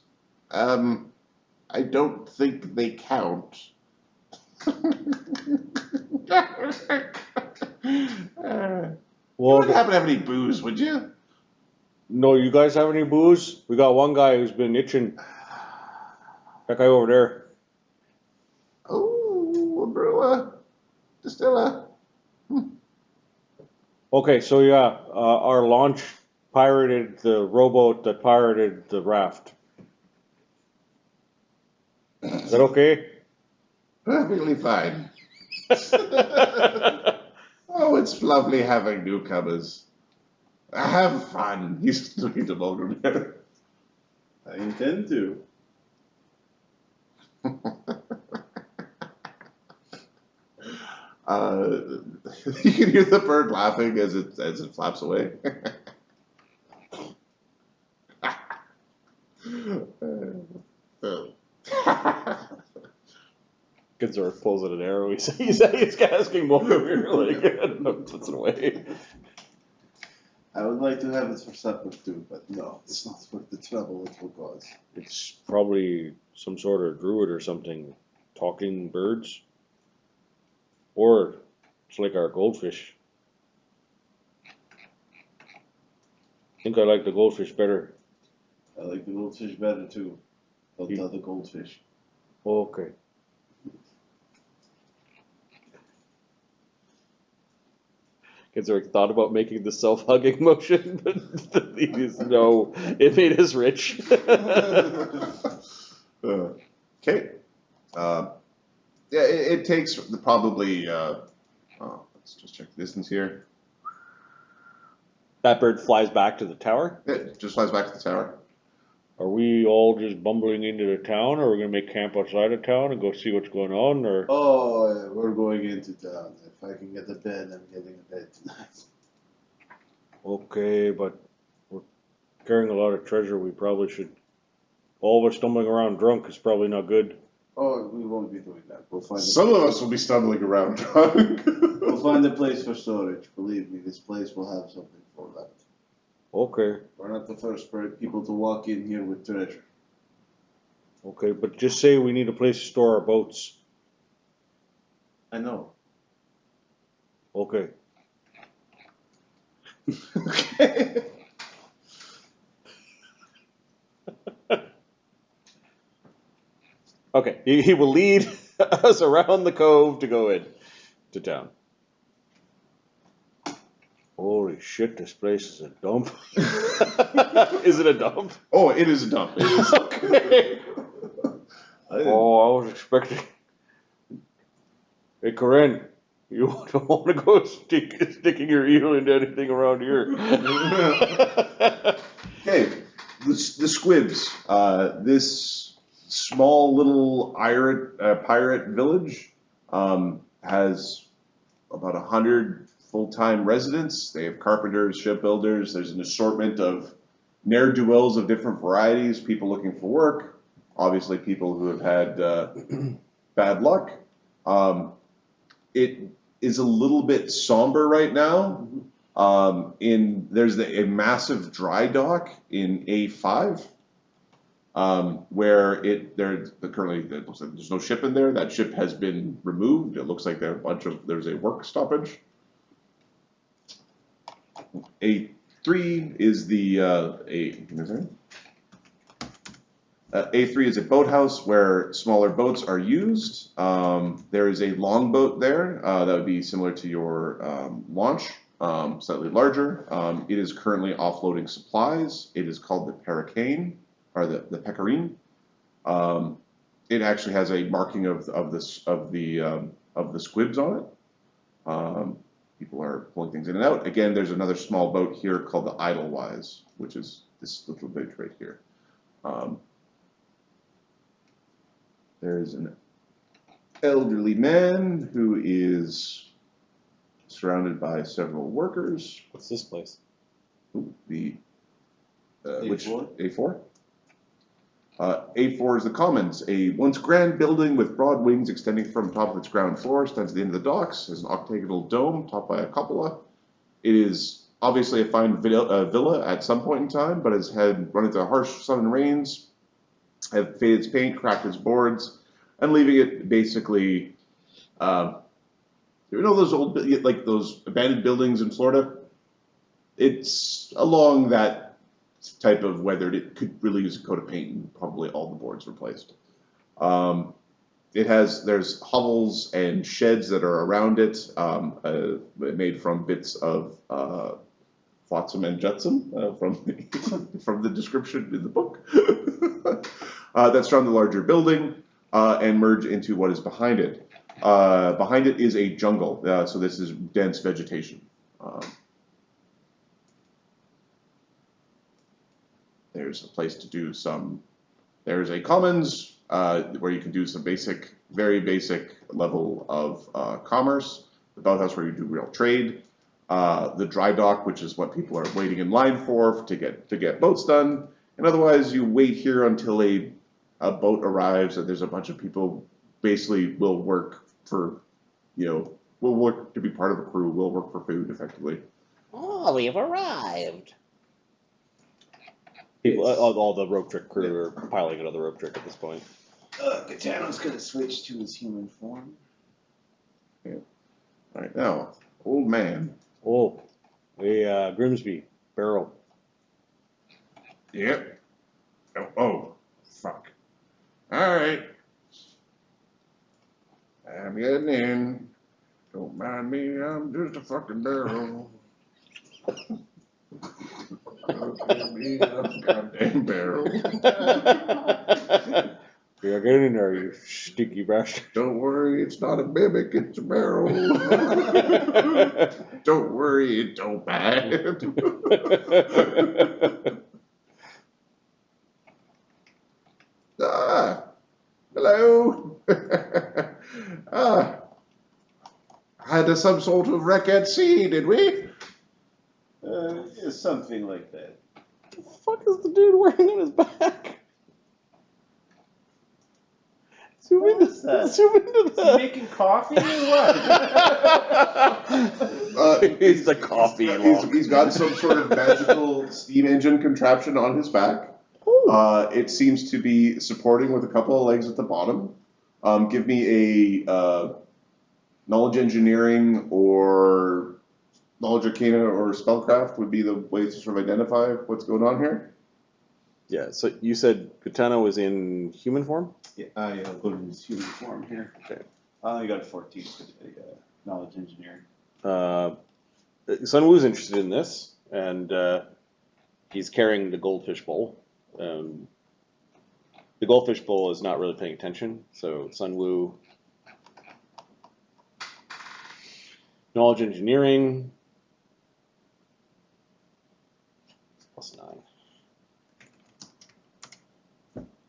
I don't think they count. You Well, wouldn't happen to have any booze, would you? no, you guys have any booze? We got one guy who's been itching. That guy over there. Oh, a brewer, distiller. Okay, so yeah, our launch pirated the rowboat that pirated the raft. Is that okay? Perfectly fine. Oh, it's lovely having newcomers. Have fun. He's looking to Molgromere. I intend to. You can hear the bird laughing as it flaps away. Gonzorg pulls at an arrow. He's asking Molgromere, like, I don't know, puts it away. I would like to have it for supper too, but no, it's not worth the trouble it will cause. It's probably some sort of druid or something, talking birds. Or it's like our goldfish. I think I like the goldfish better. I like the goldfish better too. Don't You- tell the goldfish. Okay. Gonzorg thought about making the self-hugging motion, but he just, no, it made us rich. Okay. Yeah, it takes probably. Let's just check the distance here. That bird flies back to the tower. It just flies back to the tower. Are we all just bumbling into the town, or are we gonna make camp outside of town and go see what's going on, or? Oh, we're going into town. If I can get a bed, I'm getting a bed tonight. Okay, but we're carrying a lot of treasure. We probably should. All of us stumbling around drunk is probably not good. Oh, we won't be doing that. We'll find. Some of us will be stumbling around drunk. We'll find a place for storage. Believe me, this place will have something for that. Okay, We're not the first people to walk in here with treasure. okay, but just say we need a place to store our boats. I know. Okay. Okay. Okay, he will lead us around the cove to go in to town. Holy shit, this place is a dump. Is it a dump? Oh, it is a dump. It is. Okay. Oh, I was expecting. Hey, Corinne, you don't want to go sticking your eel into anything around here. Okay, the Squibs. This small little pirate village has about 100 full-time residents. They have carpenters, shipbuilders. There's an assortment of ne'er-do-wells of different varieties, people looking for work, obviously people who have had bad luck. It is a little bit somber right now. There's a massive dry dock in A5, where currently it looks like there's no ship in there. That ship has been removed. It looks like there's a work stoppage. A3 is A3 is a boathouse where smaller boats are used. There is a longboat there that would be similar to your launch, slightly larger. It is currently offloading supplies. It is called the Pecarine, or the Pecarine. it actually has a marking of the squibs on it. People are pulling things in and out. Again, there's another small boat here called the Idlewise, which is this little boat right here. There's an elderly man who is surrounded by several workers. What's this place? Ooh, the A4? which A4? A4 is the Commons, a once grand building with broad wings extending from top of its ground floor, stands at the end of the docks, has an octagonal dome topped by a cupola. It is obviously a fine villa at some point in time, but has had run into harsh sun and rains, have faded its paint, cracked its boards, and leaving it basically, you know those old, like those abandoned buildings in Florida? It's along that type of weathered. It could really use a coat of paint and probably all the boards replaced. There's hovels and sheds that are around it, made from bits of Flotsam and Jetsam from the description in the book. That surround the larger building and merge into what is behind it. Behind it is a jungle, so this is dense vegetation. There's a place to do some. There's a commons where you can do some very basic level of commerce. The boathouse where you do real trade. The dry dock, which is what people are waiting in line for to get boats done. And otherwise, you wait here until a boat arrives, and there's a bunch of people basically will work for, will work to be part of a crew, will work for food effectively. Oh, we've arrived. People, all the rope trick crew are piling another rope trick at this point. Katano's gonna switch to his human form. Yeah. All right, now, old man. Oh, a Grimsby barrel. Yep. Oh, fuck. All right. I'm getting in. Don't mind me, I'm just a fucking barrel. Don't give me a goddamn barrel. You're getting in there, you stinky bastard. Don't worry, it's not a mimic, it's a barrel. Don't worry, it don't bad. Hello. Had some sort of wreck at sea, did we? Yeah, something like that. What the fuck is the dude wearing on his back? Zoom into What's that? Zoom into Is he that. making coffee or what? He's the coffee. He's got some sort of magical steam engine contraption on his back. It seems to be supporting with a couple of legs at the bottom. Give me a knowledge engineering or knowledge arcana or spellcraft would be the way to sort of identify what's going on here. Yeah, so you said Katana was in human form? Yeah, I'll go to his human form here. Okay. I only got a 14 for the knowledge engineering. Sun Wu's interested in this, and he's carrying the goldfish bowl. The goldfish bowl is not really paying attention, so Sun Wu. Knowledge engineering. +9.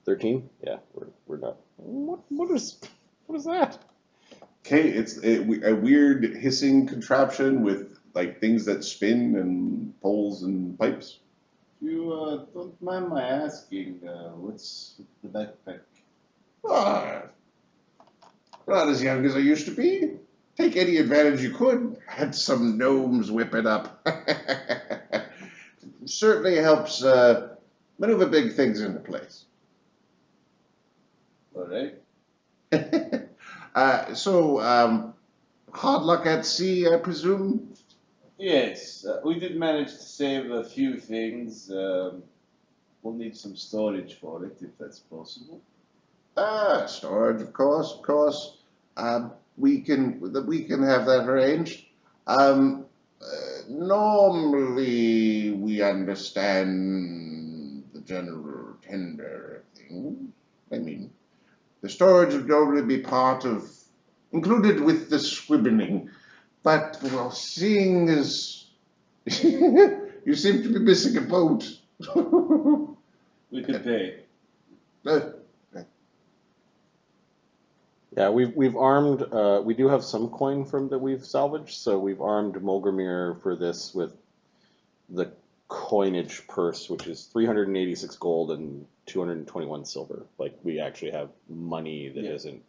13? Yeah, we're done. What is that? Okay, it's a weird hissing contraption with like things that spin and poles and pipes. You don't mind my asking, what's the backpack? Not as young as I used to be. Take any advantage you could. Had some gnomes whip it up. Certainly helps maneuver big things into place. All right. So, hard luck at sea, I presume? Yes, we did manage to save a few things. We'll need some storage for it, if that's possible. Storage, of course. We can have that arranged. Normally, we understand the general tender thing. I mean, the storage would normally be included with the scribbling. But, well, seeing as you seem to be missing a boat. We could pay. Yeah, we've armed. We do have some coin from that we've salvaged, so we've armed Molgromere for this with the coinage purse, which is 386 gold and 221 silver. Like, we actually have money that doesn't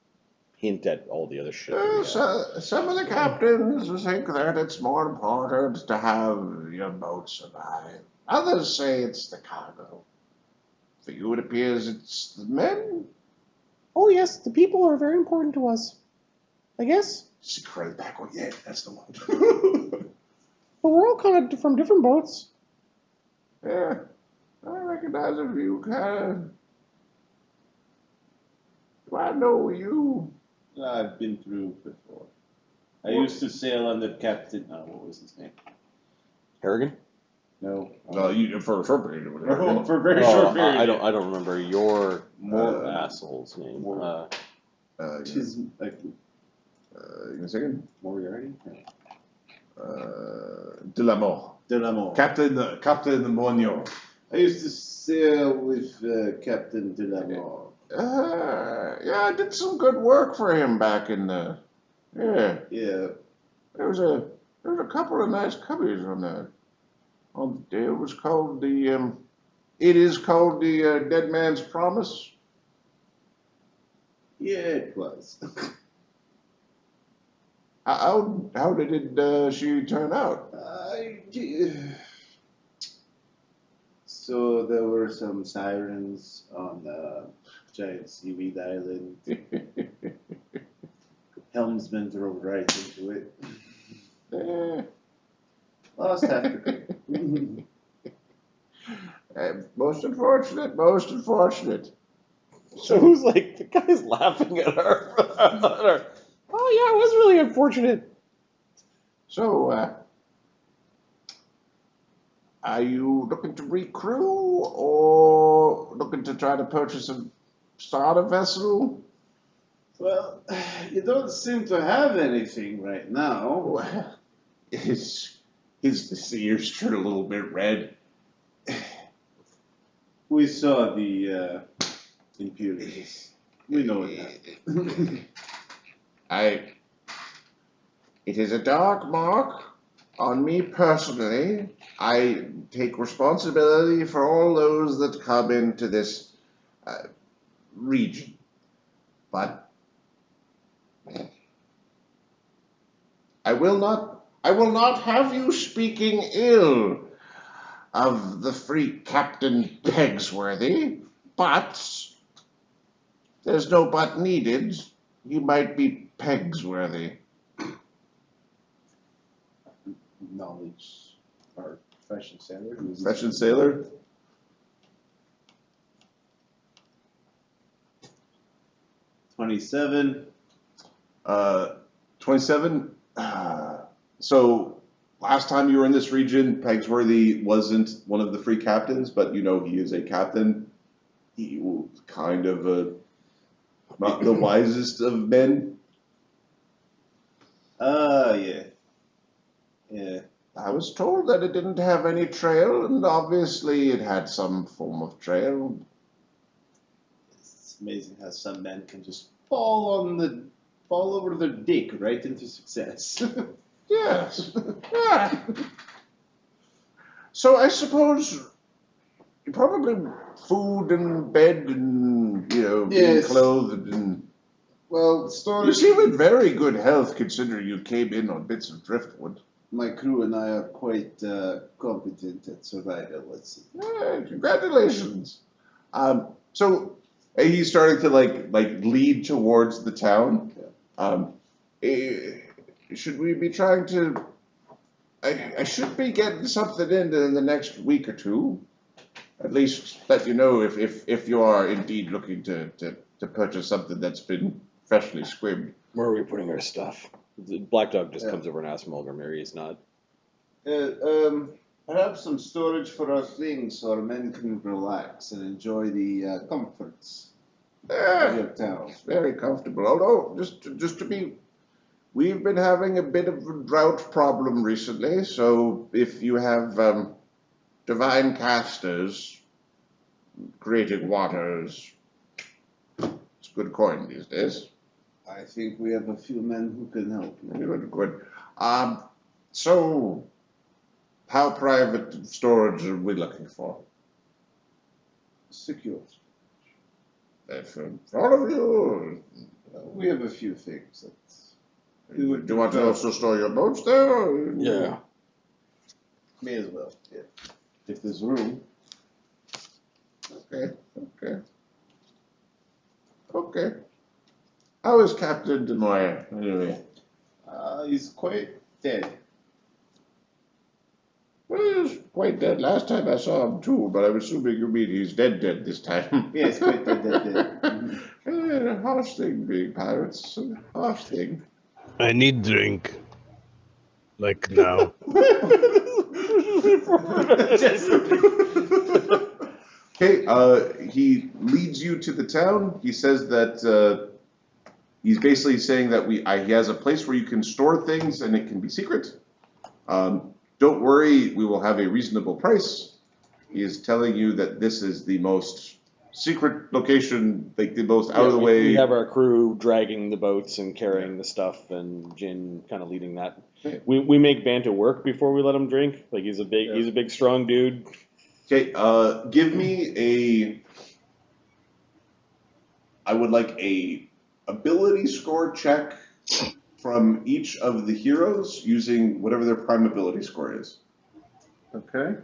hint at all the other shit. Some of the captains think that it's more important to have your boat survive. Others say it's the cargo. For you, it appears it's the men. Oh, yes, the people are very important to us. I guess. Secret back. Oh, yeah, that's the one. But we're all kind of from different boats. Yeah, I recognize a few kind of. Do I know you? I've been through before. I used to sail under Captain. What was his name? Harrigan? No. You for a short period. For a very short period. I don't remember your asshole's name. His, like, give me a second. Moriarty? De la Mort. De la Mort. Captain Monio. I used to sail with Captain De la Mort. Yeah, I did some good work for him back in the. Yeah. Yeah. There was a couple of nice cubbies on that. It was called the. It is called the Dead Man's Promise. Yeah, it was. How did she turn out? So there were some sirens on the giant seaweed island. Helmsman drove right into it. Lost half the crew. Most unfortunate. Most unfortunate. So who's like, the guy's laughing at her. Oh, yeah, it was really unfortunate. So, are you looking to recrew or looking to try to purchase a starter vessel? Well, you don't seem to have anything right now. Well, his ears turn a little bit red. We saw the impurities. We know that. It is a dark mark on me personally. I take responsibility for all those that come into this region. But I will not have you speaking ill of the free Captain Pegsworthy, but there's no but needed. He might be Pegsworthy. Knowledge, or profession sailor. Profession sailor? 27. 27. So last time you were in this region, Pegsworthy wasn't one of the free captains, but you know he is a captain. He was kind of not the wisest of men. Yeah. Yeah. I was told that it didn't have any trail, and obviously it had some form of trail. It's amazing how some men can just fall over their dick right into success. Yes. Yeah. So I suppose probably food and bed and, being Yes. clothed and... Well, You storage. seem in very good health considering you came in on bits of driftwood. My crew and I are quite competent at survival, let's see. Yeah, congratulations. So he's starting to like lead towards the town. Should we be trying to? I should be getting something in the next week or two. At least let you know if you are indeed looking to purchase something that's been freshly squibbed. Where are we putting our stuff? The Black Dog just comes over and asks Molgromere. He's not. Perhaps some storage for our things so our men can relax and enjoy the comforts Your towels. Very comfortable. Although, just to be, we've been having a bit of a drought problem recently. So if you have divine casters creating waters, it's good coin these days. I think we have a few men who can help. Good, good. So how private storage are we looking for? Secure. For all of you. We have a few things. Do you want to also store your boats there? Or? Yeah. May as well. Yeah. If there's room. Okay. How is Captain de Moya anyway? He's quite dead. Well, he's quite dead. Last time I saw him too, but I'm assuming you mean he's dead this time. Yes, quite dead. A harsh thing being pirates. A harsh thing. I need drink. Like now. Okay, he leads you to the town. He says that he's basically saying that he has a place where you can store things and it can be secret. Don't worry, we will have a reasonable price. He is telling you that this is the most secret location, like the most out of the way. We have our crew dragging the boats and carrying the stuff, and Jin kind of leading that. Okay. We make Banta work before we let him drink. Like he's a big strong dude. Okay, give me I would like a ability score check from each of the heroes using whatever their prime ability score is. Okay.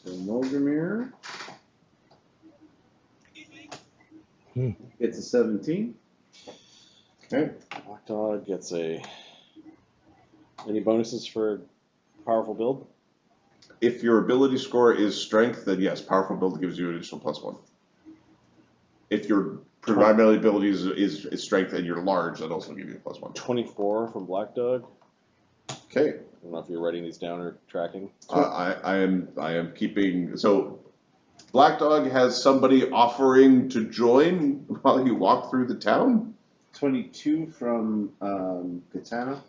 So Molgromere gets a 17. Okay. Black Dog gets any bonuses for powerful build? If your ability score is strength, then yes, powerful build gives you an additional +1. If your primary ability is strength and you're large, that also gives you a +1. 24 from Black Dog. Okay. I don't know if you're writing these down or tracking. I am keeping. So, Black Dog has somebody offering to join while you walk through the town. 22 from Katana.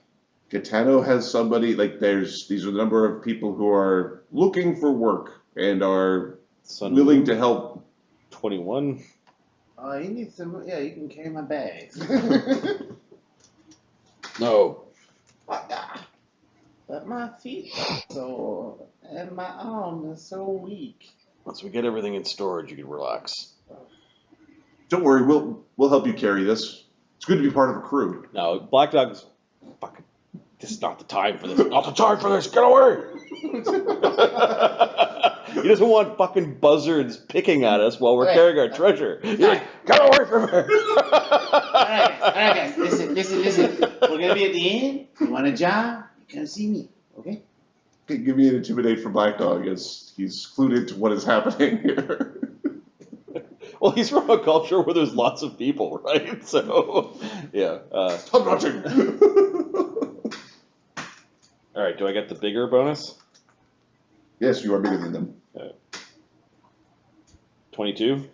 Gitano has somebody, these are the number of people who are looking for work and are Son willing to help. 21. Oh, you need some. Yeah, you can carry my bags. No. But my feet are sore and my arms are so weak. Once we get everything in storage, you can relax. Don't worry, we'll help you carry this. It's good to be part of a crew. No, Black Dog's fucking. This is not the time for this. Not the time for this. Get away! He doesn't want fucking buzzards picking at us while we're carrying our treasure. He's like, get away from her! Alright guys, listen. We're gonna be at the inn. You want a job? You come see me, okay? Okay, give me an intimidate for Black Dog as he's clued into what is happening here. Well, he's from a culture where there's lots of people, right? So, yeah. Stop watching! Alright, do I get the bigger bonus? Yes, you are bigger than them. 22?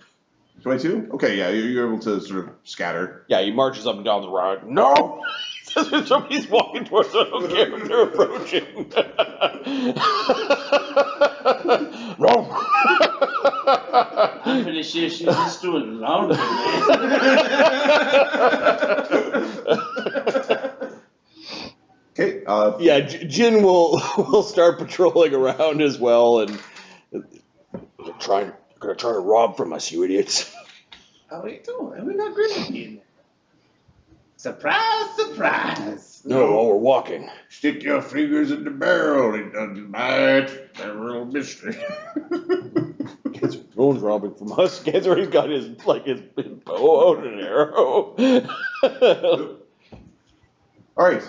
22? Okay, yeah, you're able to sort of scatter. Yeah, he marches up and down the road. No! Somebody's walking towards us. I don't care if they're approaching. No! I'm pretty sure she's just doing longer, man. Okay, Yeah, Jin will start patrolling around as well, and gonna try to rob from us, you idiots. How are you doing? We're not grenading. Surprise, surprise. No, while we're walking. stick your fingers in the barrel, it doesn't bite. They're a real mystery. Drone's robbing from us. Guy's already got his bow out and arrow. All right,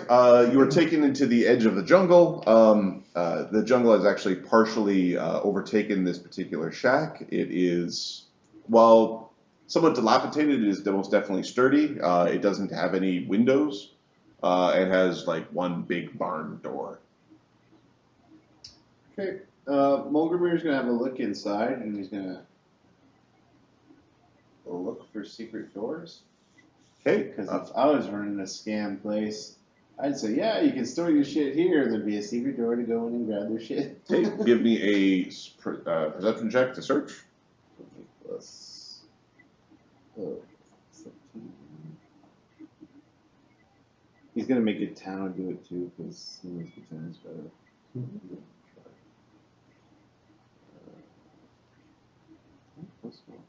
you are taken into the edge of the jungle. The jungle has actually partially overtaken this particular shack. It is, while somewhat dilapidated, it is most definitely sturdy. It doesn't have any windows. It has like one big barn door. Okay. Molgromere's gonna have a look inside, and he's gonna look for secret doors. Okay. Because if I was running a scam place, I'd say, yeah, you can store your shit here, and there'd be a secret door to go in and grab their shit. Okay. Give me a perception check to search. Plus, 17. He's gonna make it town do it too, because he knows the town is better. Plus 1.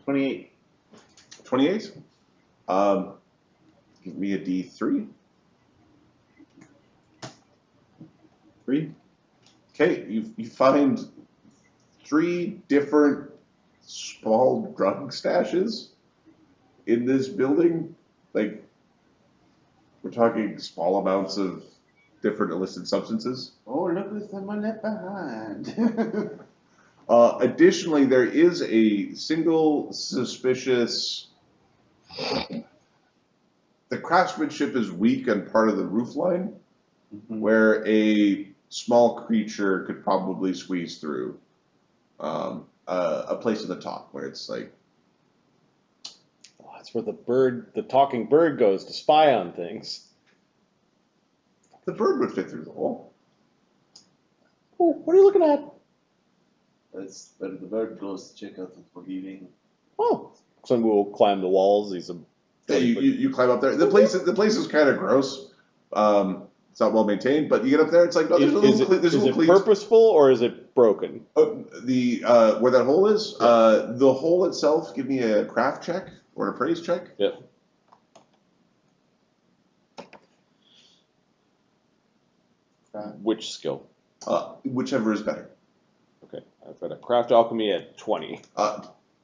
28. 28. Give me a D3. 3. Okay, you find 3 different small drug stashes in this building. Like, we're talking small amounts of different illicit substances. Oh, look who's someone left behind. Additionally, there is a single suspicious. The craftsmanship is weak on part of the roofline, where a small creature could probably squeeze through. A place at the top where it's like. Oh, that's where the talking bird goes to spy on things. The bird would fit through the hole. Oh, what are you looking at? That's but the bird goes to check out what we're eating. Oh, some will climb the walls. He's a Yeah, you climb up there. The place is kind of gross. It's not well maintained, but you get up there. It's like no, Is it purposeful or is it broken? Where that hole is. The hole itself. Give me a craft check or an appraise check. Yeah. Which skill? Whichever is better. Okay, I've got a craft alchemy at 20.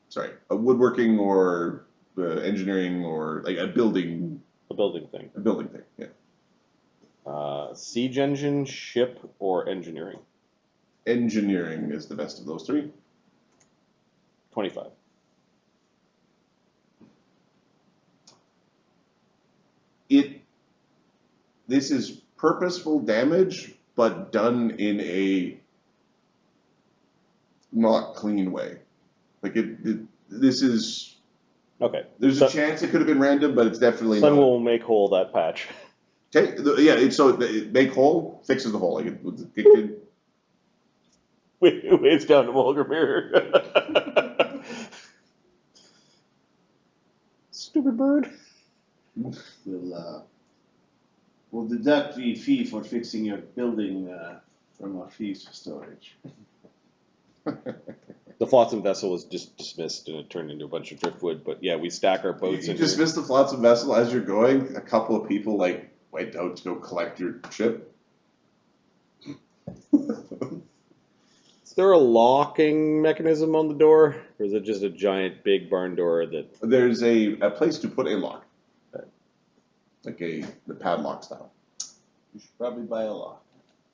Sorry, a woodworking or engineering or like a building. A building thing. A building thing. Yeah. Siege engine, ship, or engineering? Engineering is the best of those 3. 25. This is purposeful damage, but done in a not clean way. Like this is. Okay. There's a chance it could have been random, but it's definitely Sun not. will make whole that patch. Okay, make whole fixes the hole. Like It's down to Molgromere. Stupid bird. We'll deduct the fee for fixing your building from our fees for storage. The Flotsam vessel was just dismissed and it turned into a bunch of driftwood. But yeah, we stack our boats. You dismiss the Flotsam vessel as you're going. A couple of people went out to go collect your ship. Is there a locking mechanism on the door, or is it just a giant big barn door that? There's a place to put a lock, like the padlock style. We should probably buy a lock,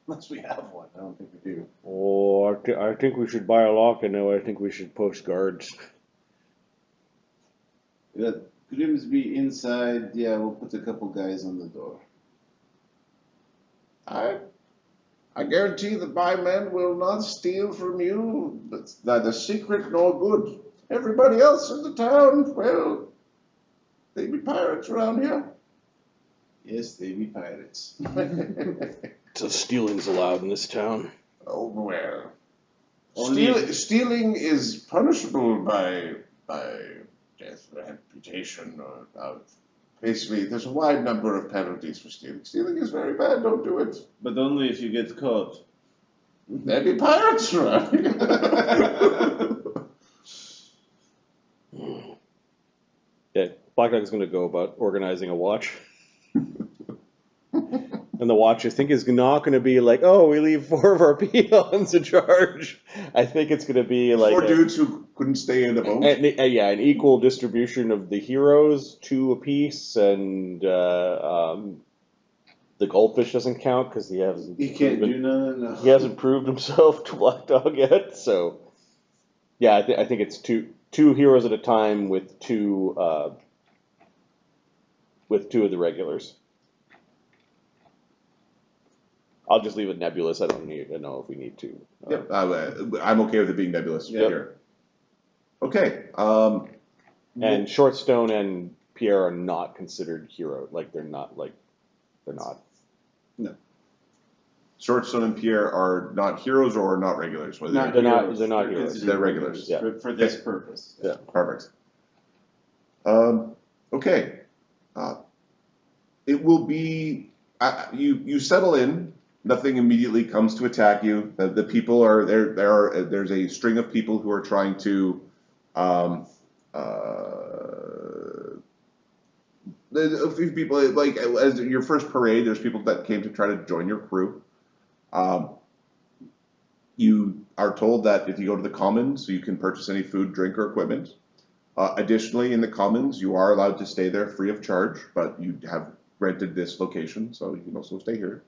unless we have one. I don't think we do. Oh, I think we should buy a lock, and now I think we should post guards. Could him be inside? Yeah, we'll put a couple guys on the door. I guarantee that my men will not steal from you. It's neither secret nor good. Everybody else in the town, well, they be pirates around here. Yes, they be pirates. So stealing's allowed in this town. Oh well. Only- Stealing is punishable by death or amputation or basically there's a wide number of penalties for stealing. Stealing is very bad, don't do it. But only if you get caught. There be pirates around here. Yeah, Black Dog's going to go about organizing a watch. And the watch, I think, is not going to be like, oh, we leave 4 of our peons in charge. I think it's going to be like 4 dudes who couldn't stay in a boat. an equal distribution of the heroes, 2 apiece, and the goldfish doesn't count because he hasn't. He can't do nothing. No. He hasn't proved himself to Black Dog yet. So, yeah, I think it's two heroes at a time with 2 of the regulars. I'll just leave it nebulous. I don't need to know if we need to. Yep, I'm okay with it being nebulous Yep. here. Okay. And Shortstone and Pierre are not considered hero. Like they're not. Shortstone and Pierre are not heroes or not regulars. Whether Not They're not- heroes. they're not They're heroes. considered They're regulars. Yeah. for this purpose. Yeah. Perfect. Okay. It will be you settle in. Nothing immediately comes to attack you. The people are there. There's a string of people who are trying to. There's a few people like as your first parade. There's people that came to try to join your crew. You are told that if you go to the commons, you can purchase any food, drink, or equipment. Additionally, in the commons, you are allowed to stay there free of charge, but you have rented this location, so you can also stay here.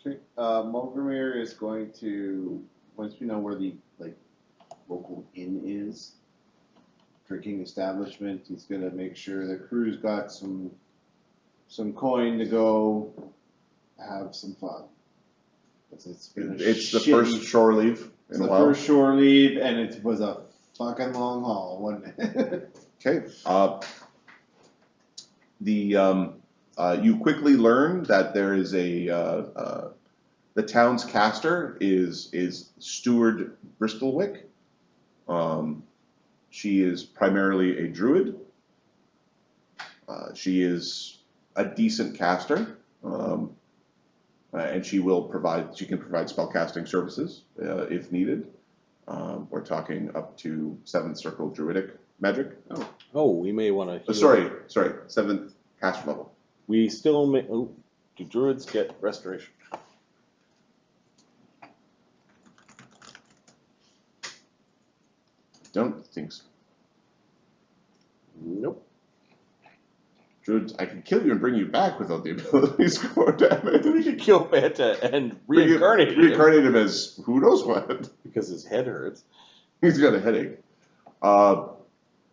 Okay. Molgromere is going to, once we know where the local inn is, drinking establishment, he's gonna make sure the crew's got some coin to go have some fun. It's been a It's the shitty- first shore leave It's in a the while. first shore leave, and it was a fucking long haul, wasn't it? Okay. You quickly learn that there is the town's caster is Steward Bristlewick. She is primarily a druid. She is a decent caster, and she can provide spellcasting services if needed. We're talking up to 7th circle druidic magic. Oh, we may want to. Sorry, 7th caster level. We still may. Oh, do druids get restoration? Don't think so. Nope. Druids, I can kill you and bring you back without the ability to score damage. We could kill Banta and reincarnate him Reincarnate him as who knows what. because his head hurts. He's got a headache.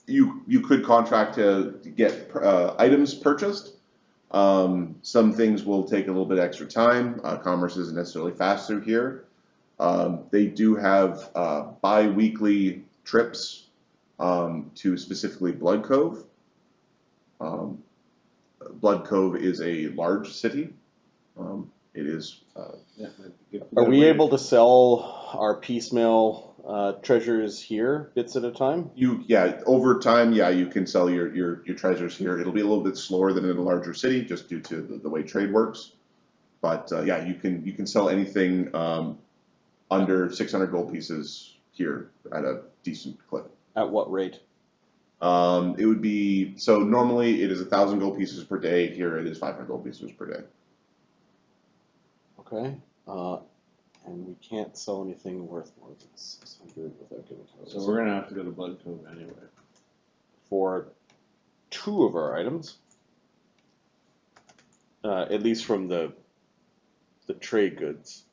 You could contract to get items purchased. Some things will take a little bit extra time. Commerce isn't necessarily fast through here. They do have bi-weekly trips to specifically Blood Cove. Blood Cove is a large city. It is. Are we able to sell our piecemeal treasures here, bits at a time? Over time, you can sell your treasures here. It'll be a little bit slower than in a larger city, just due to the way trade works. But you can sell anything under 600 gold pieces here at a decent clip. At what rate? It would be normally it is 1,000 gold pieces per day. Here it is 500 gold pieces per day. Okay. And we can't sell anything worth more than 600 without giving to So we're gonna have to go to Blood Cove anyway. for 2 of our items. At least from the trade goods.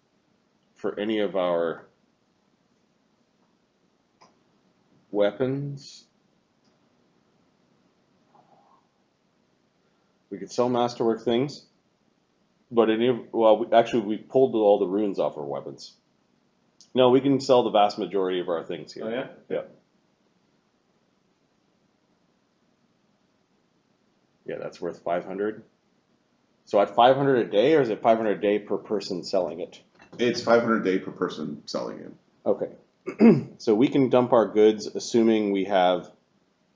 For any of our weapons, we could sell masterwork things, but we pulled all the runes off our weapons. No, we can sell the vast majority of our things here. Oh yeah? Yeah. Yeah, that's worth 500. So at 500 a day, or is it 500 a day per person selling it? It's 500 a day per person selling it. Okay. So we can dump our goods, assuming we have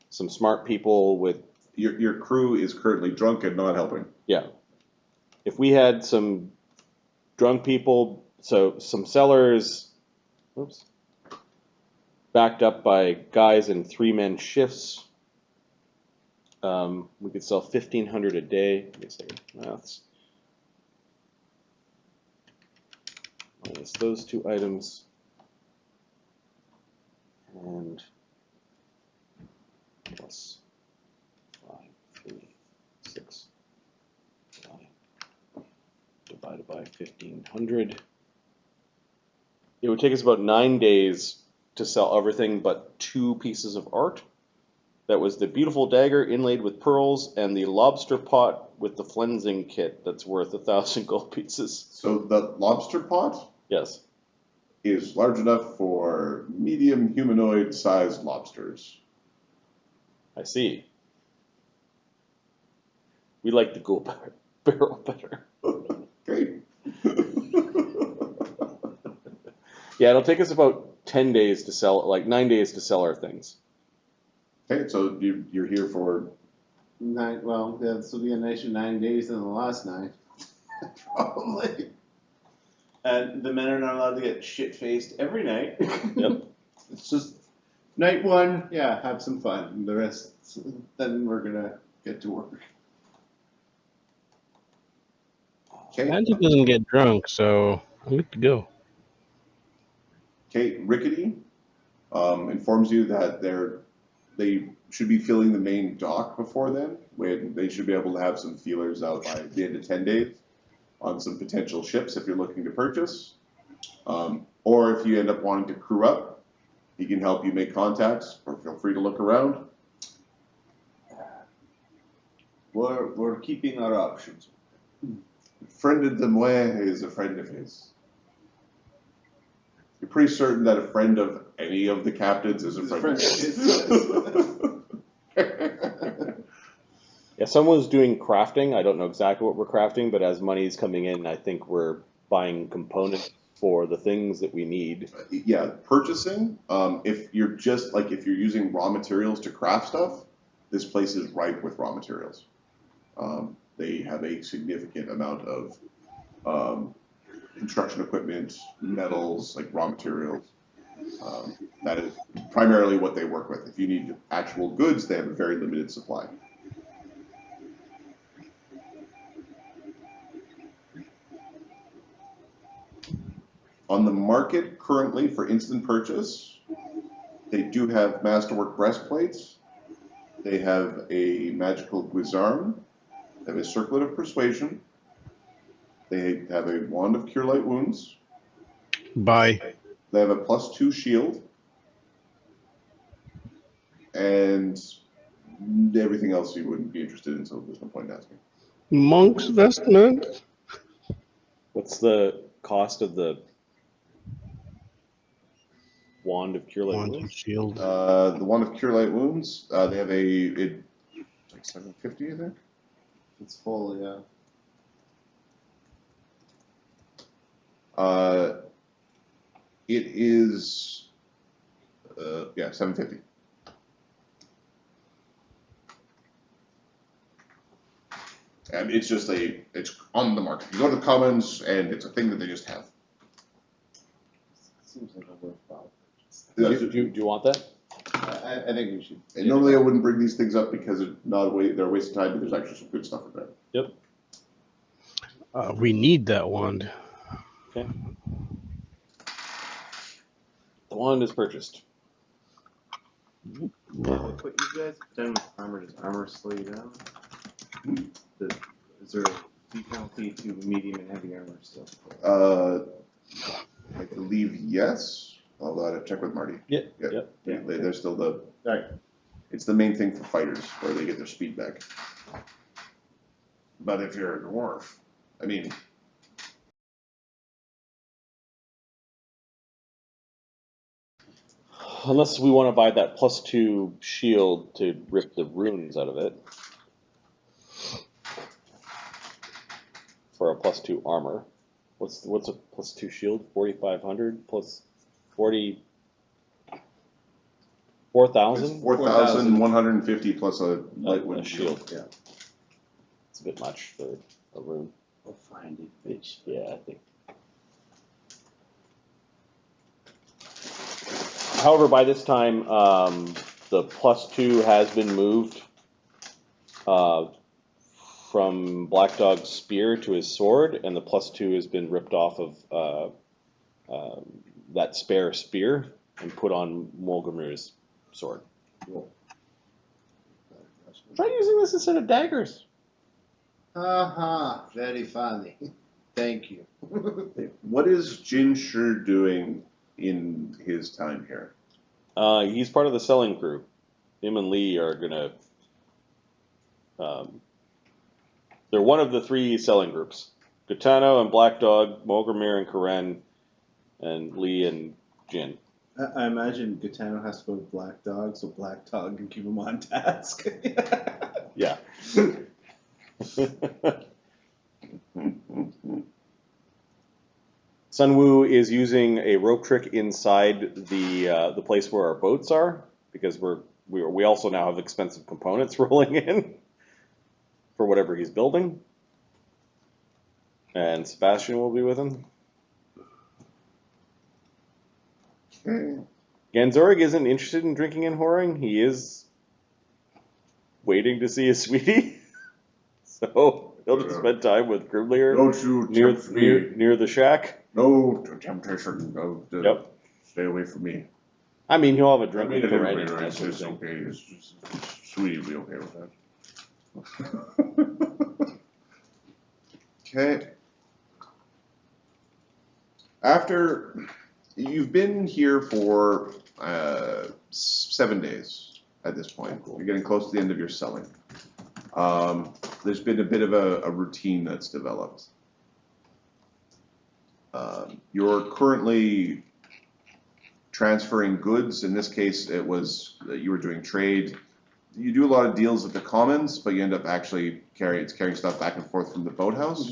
some smart people with. Your crew is currently drunk and not helping. Yeah. If we had some drunk people, so some sellers, backed up by guys in 3-man shifts, we could sell 1,500 a day. Give me a second. Maths. Minus those 2 items. And plus 5, 3, 6, 9, divided by 1,500. It would take us about 9 days to sell everything but 2 pieces of art That was the beautiful dagger inlaid with pearls and the lobster pot with the flensing kit that's worth 1,000 gold pieces. So the lobster pot Yes. is large enough for medium humanoid-sized lobsters. I see. We like the gold barrel better. Great. Yeah, it'll take us about 10 days to sell, like 9 days to sell our things. Okay, so you're here for 9. Well, yeah, this will be an extra 9 days than the last 9. Probably. And the men are not allowed to get shit faced every night. Yep. It's just night 1, yeah, have some fun. And the rest, then we're gonna get to work. okay. Andy doesn't get drunk, so I'm good to go. Okay, Rickety informs you that they should be filling the main dock before then. When they should be able to have some feelers out by the end of 10 days on some potential ships if you're looking to purchase. Or if you end up wanting to crew up, he can help you make contacts, or feel free to look around. We're keeping our options. Friend of the Moe is a friend of his. You're pretty certain that a friend of any of the captains is a friend of his. Yeah, someone's doing crafting. I don't know exactly what we're crafting, but as money's coming in, I think we're buying components for the things that we need. Yeah, purchasing. If you're using raw materials to craft stuff, this place is ripe with raw materials. They have a significant amount of construction equipment, metals, like raw materials. That is primarily what they work with. If you need actual goods, they have a very limited supply. On the market currently for instant purchase, they do have masterwork breastplates. They have a magical guisarme. They have a circlet of persuasion. They have a wand of cure light wounds. Bye. They have a +2 shield. And everything else you wouldn't be interested in, so there's no point in asking. Monk's vestment. What's the cost of the wand of cure light Wand wounds? and shield. The wand of cure light wounds, they have it's like 750, I think. It's full, yeah. It is, 750. And it's on the market. You go to the commons, and it's a thing that they just have. Seems like a worthwhile purchase. Do you want that? I think we should. And normally I wouldn't bring these things up because they're a waste of time, but there's actually some good stuff in there. Yep. We need that wand. Okay. The wand is purchased. What you guys have done with armor, does armor slow you down? Is there a penalty to medium and heavy armor still? I believe yes. Although I'd have to check with Marty. Yep. They're still Right. it's the main thing for fighters where they get their speed back. But if you're a dwarf, I mean, Unless we want to buy that +2 shield to rip the runes out of it. For a +2 armor. What's a +2 shield? 4,500 plus 40. 4,000? it's 4,150 plus a light wind A shield. Yeah. It's a bit much for a rune. We'll find it, bitch. Yeah, I think. However, by this time, the +2 has been moved from Black Dog's spear to his sword, and the +2 has been ripped off of that spare spear and put on Molgromere's sword. Cool. Try using this instead of daggers. Very funny. Thank you. What is Jinshe doing in his time here? He's part of the selling crew. him and Lee are gonna. They're one of the three selling groups: Gitano and Black Dog, Molgromere and Karen, and Lee and Jin. I imagine Gitano has to go with Black Dog, so Black Dog can keep him on task. Yeah. Sunwoo is using a rope trick inside the place where our boats are, because we also now have expensive components rolling in for whatever he's building. And Sebastian will be with him. Okay. Ganzorig isn't interested in drinking and whoring. He is waiting to see his sweetie. So he'll just spend time with Grimlier Don't you tempt me. near the shack. No temptation. No, Yep. Stay away from me. I mean, he'll have a I drink mean, with it Karen. anyway, right? That sort of It's thing. okay. It's just sweetie will be okay with that. Okay. After you've been here for 7 days at this point, you're getting close to the end of your selling. There's been a bit of a routine that's developed. You're currently transferring goods. In this case, it was you were doing trade. You do a lot of deals with the commons, but you end up actually carrying stuff back and forth from the boathouse.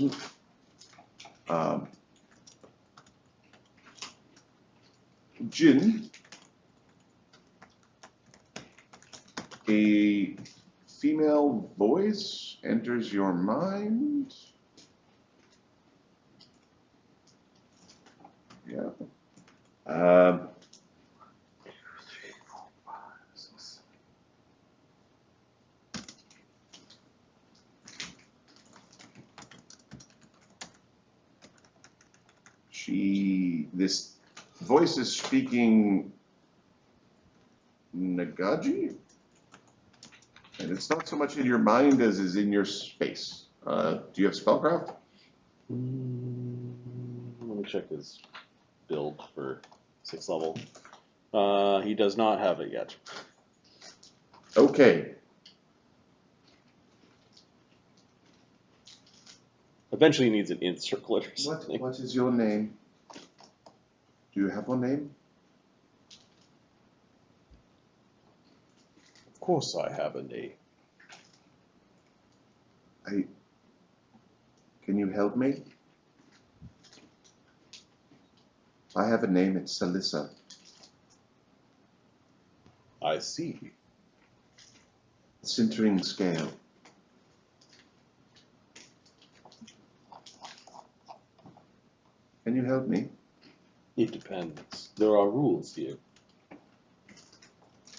Jin, a female voice enters your mind. Yeah. This voice is speaking Nagaji, and it's not so much in your mind as is in your space. Do you have spellcraft? Let me check his build for 6th level. He does not have it yet. Okay. Eventually he needs an int circlet or something. What is your name? Do you have one name? Of course I have a name. Can you help me? I have a name, it's Salissa. I see. Centering scale. Can you help me? It depends. There are rules here.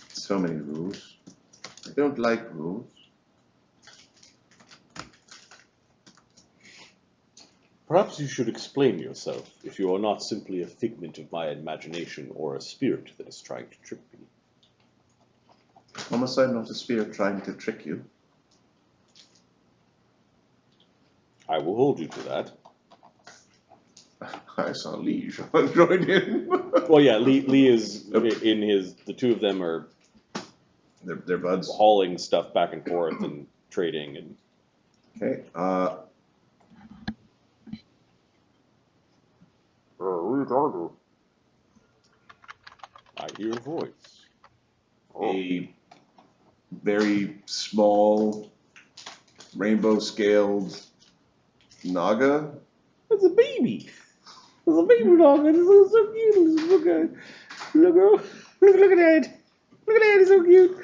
So many rules. I don't like rules. Perhaps you should explain yourself, if you are not simply a figment of my imagination or a spirit that is trying to trick me. Almost I'm not a spirit trying to trick you. I will hold you to that. I saw Lee join in. Well, yeah, Lee is in his. The two of them are They're buds. hauling stuff back and forth and trading and. Okay. I hear a voice. A very small, rainbow-scaled naga. It's a baby. It's a baby dog. It's so cute. Look at it. Look at it. Look at it. It's so cute.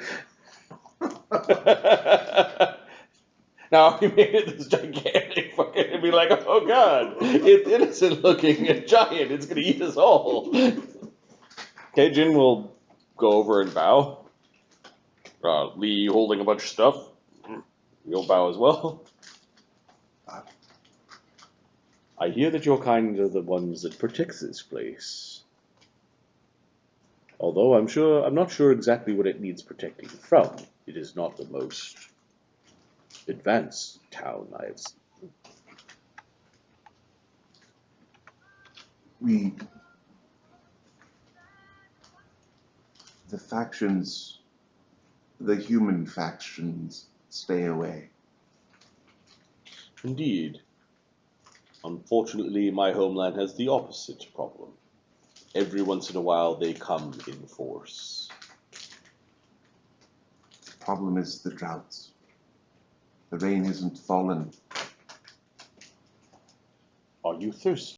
Now he made it this gigantic fucking. It'd be like, oh god, it's innocent looking and giant. It's gonna eat us all. Okay, Jin will go over and bow. Lee holding a bunch of stuff. You'll bow as well. I hear that your kind are the ones that protects this place. Although I'm not sure exactly what it needs protecting from. It is not the most advanced town I've seen. The factions the human factions stay away. Indeed. Unfortunately, my homeland has the opposite problem. Every once in a while, they come in force. The problem is the droughts. The rain isn't fallen. Are you thirsty?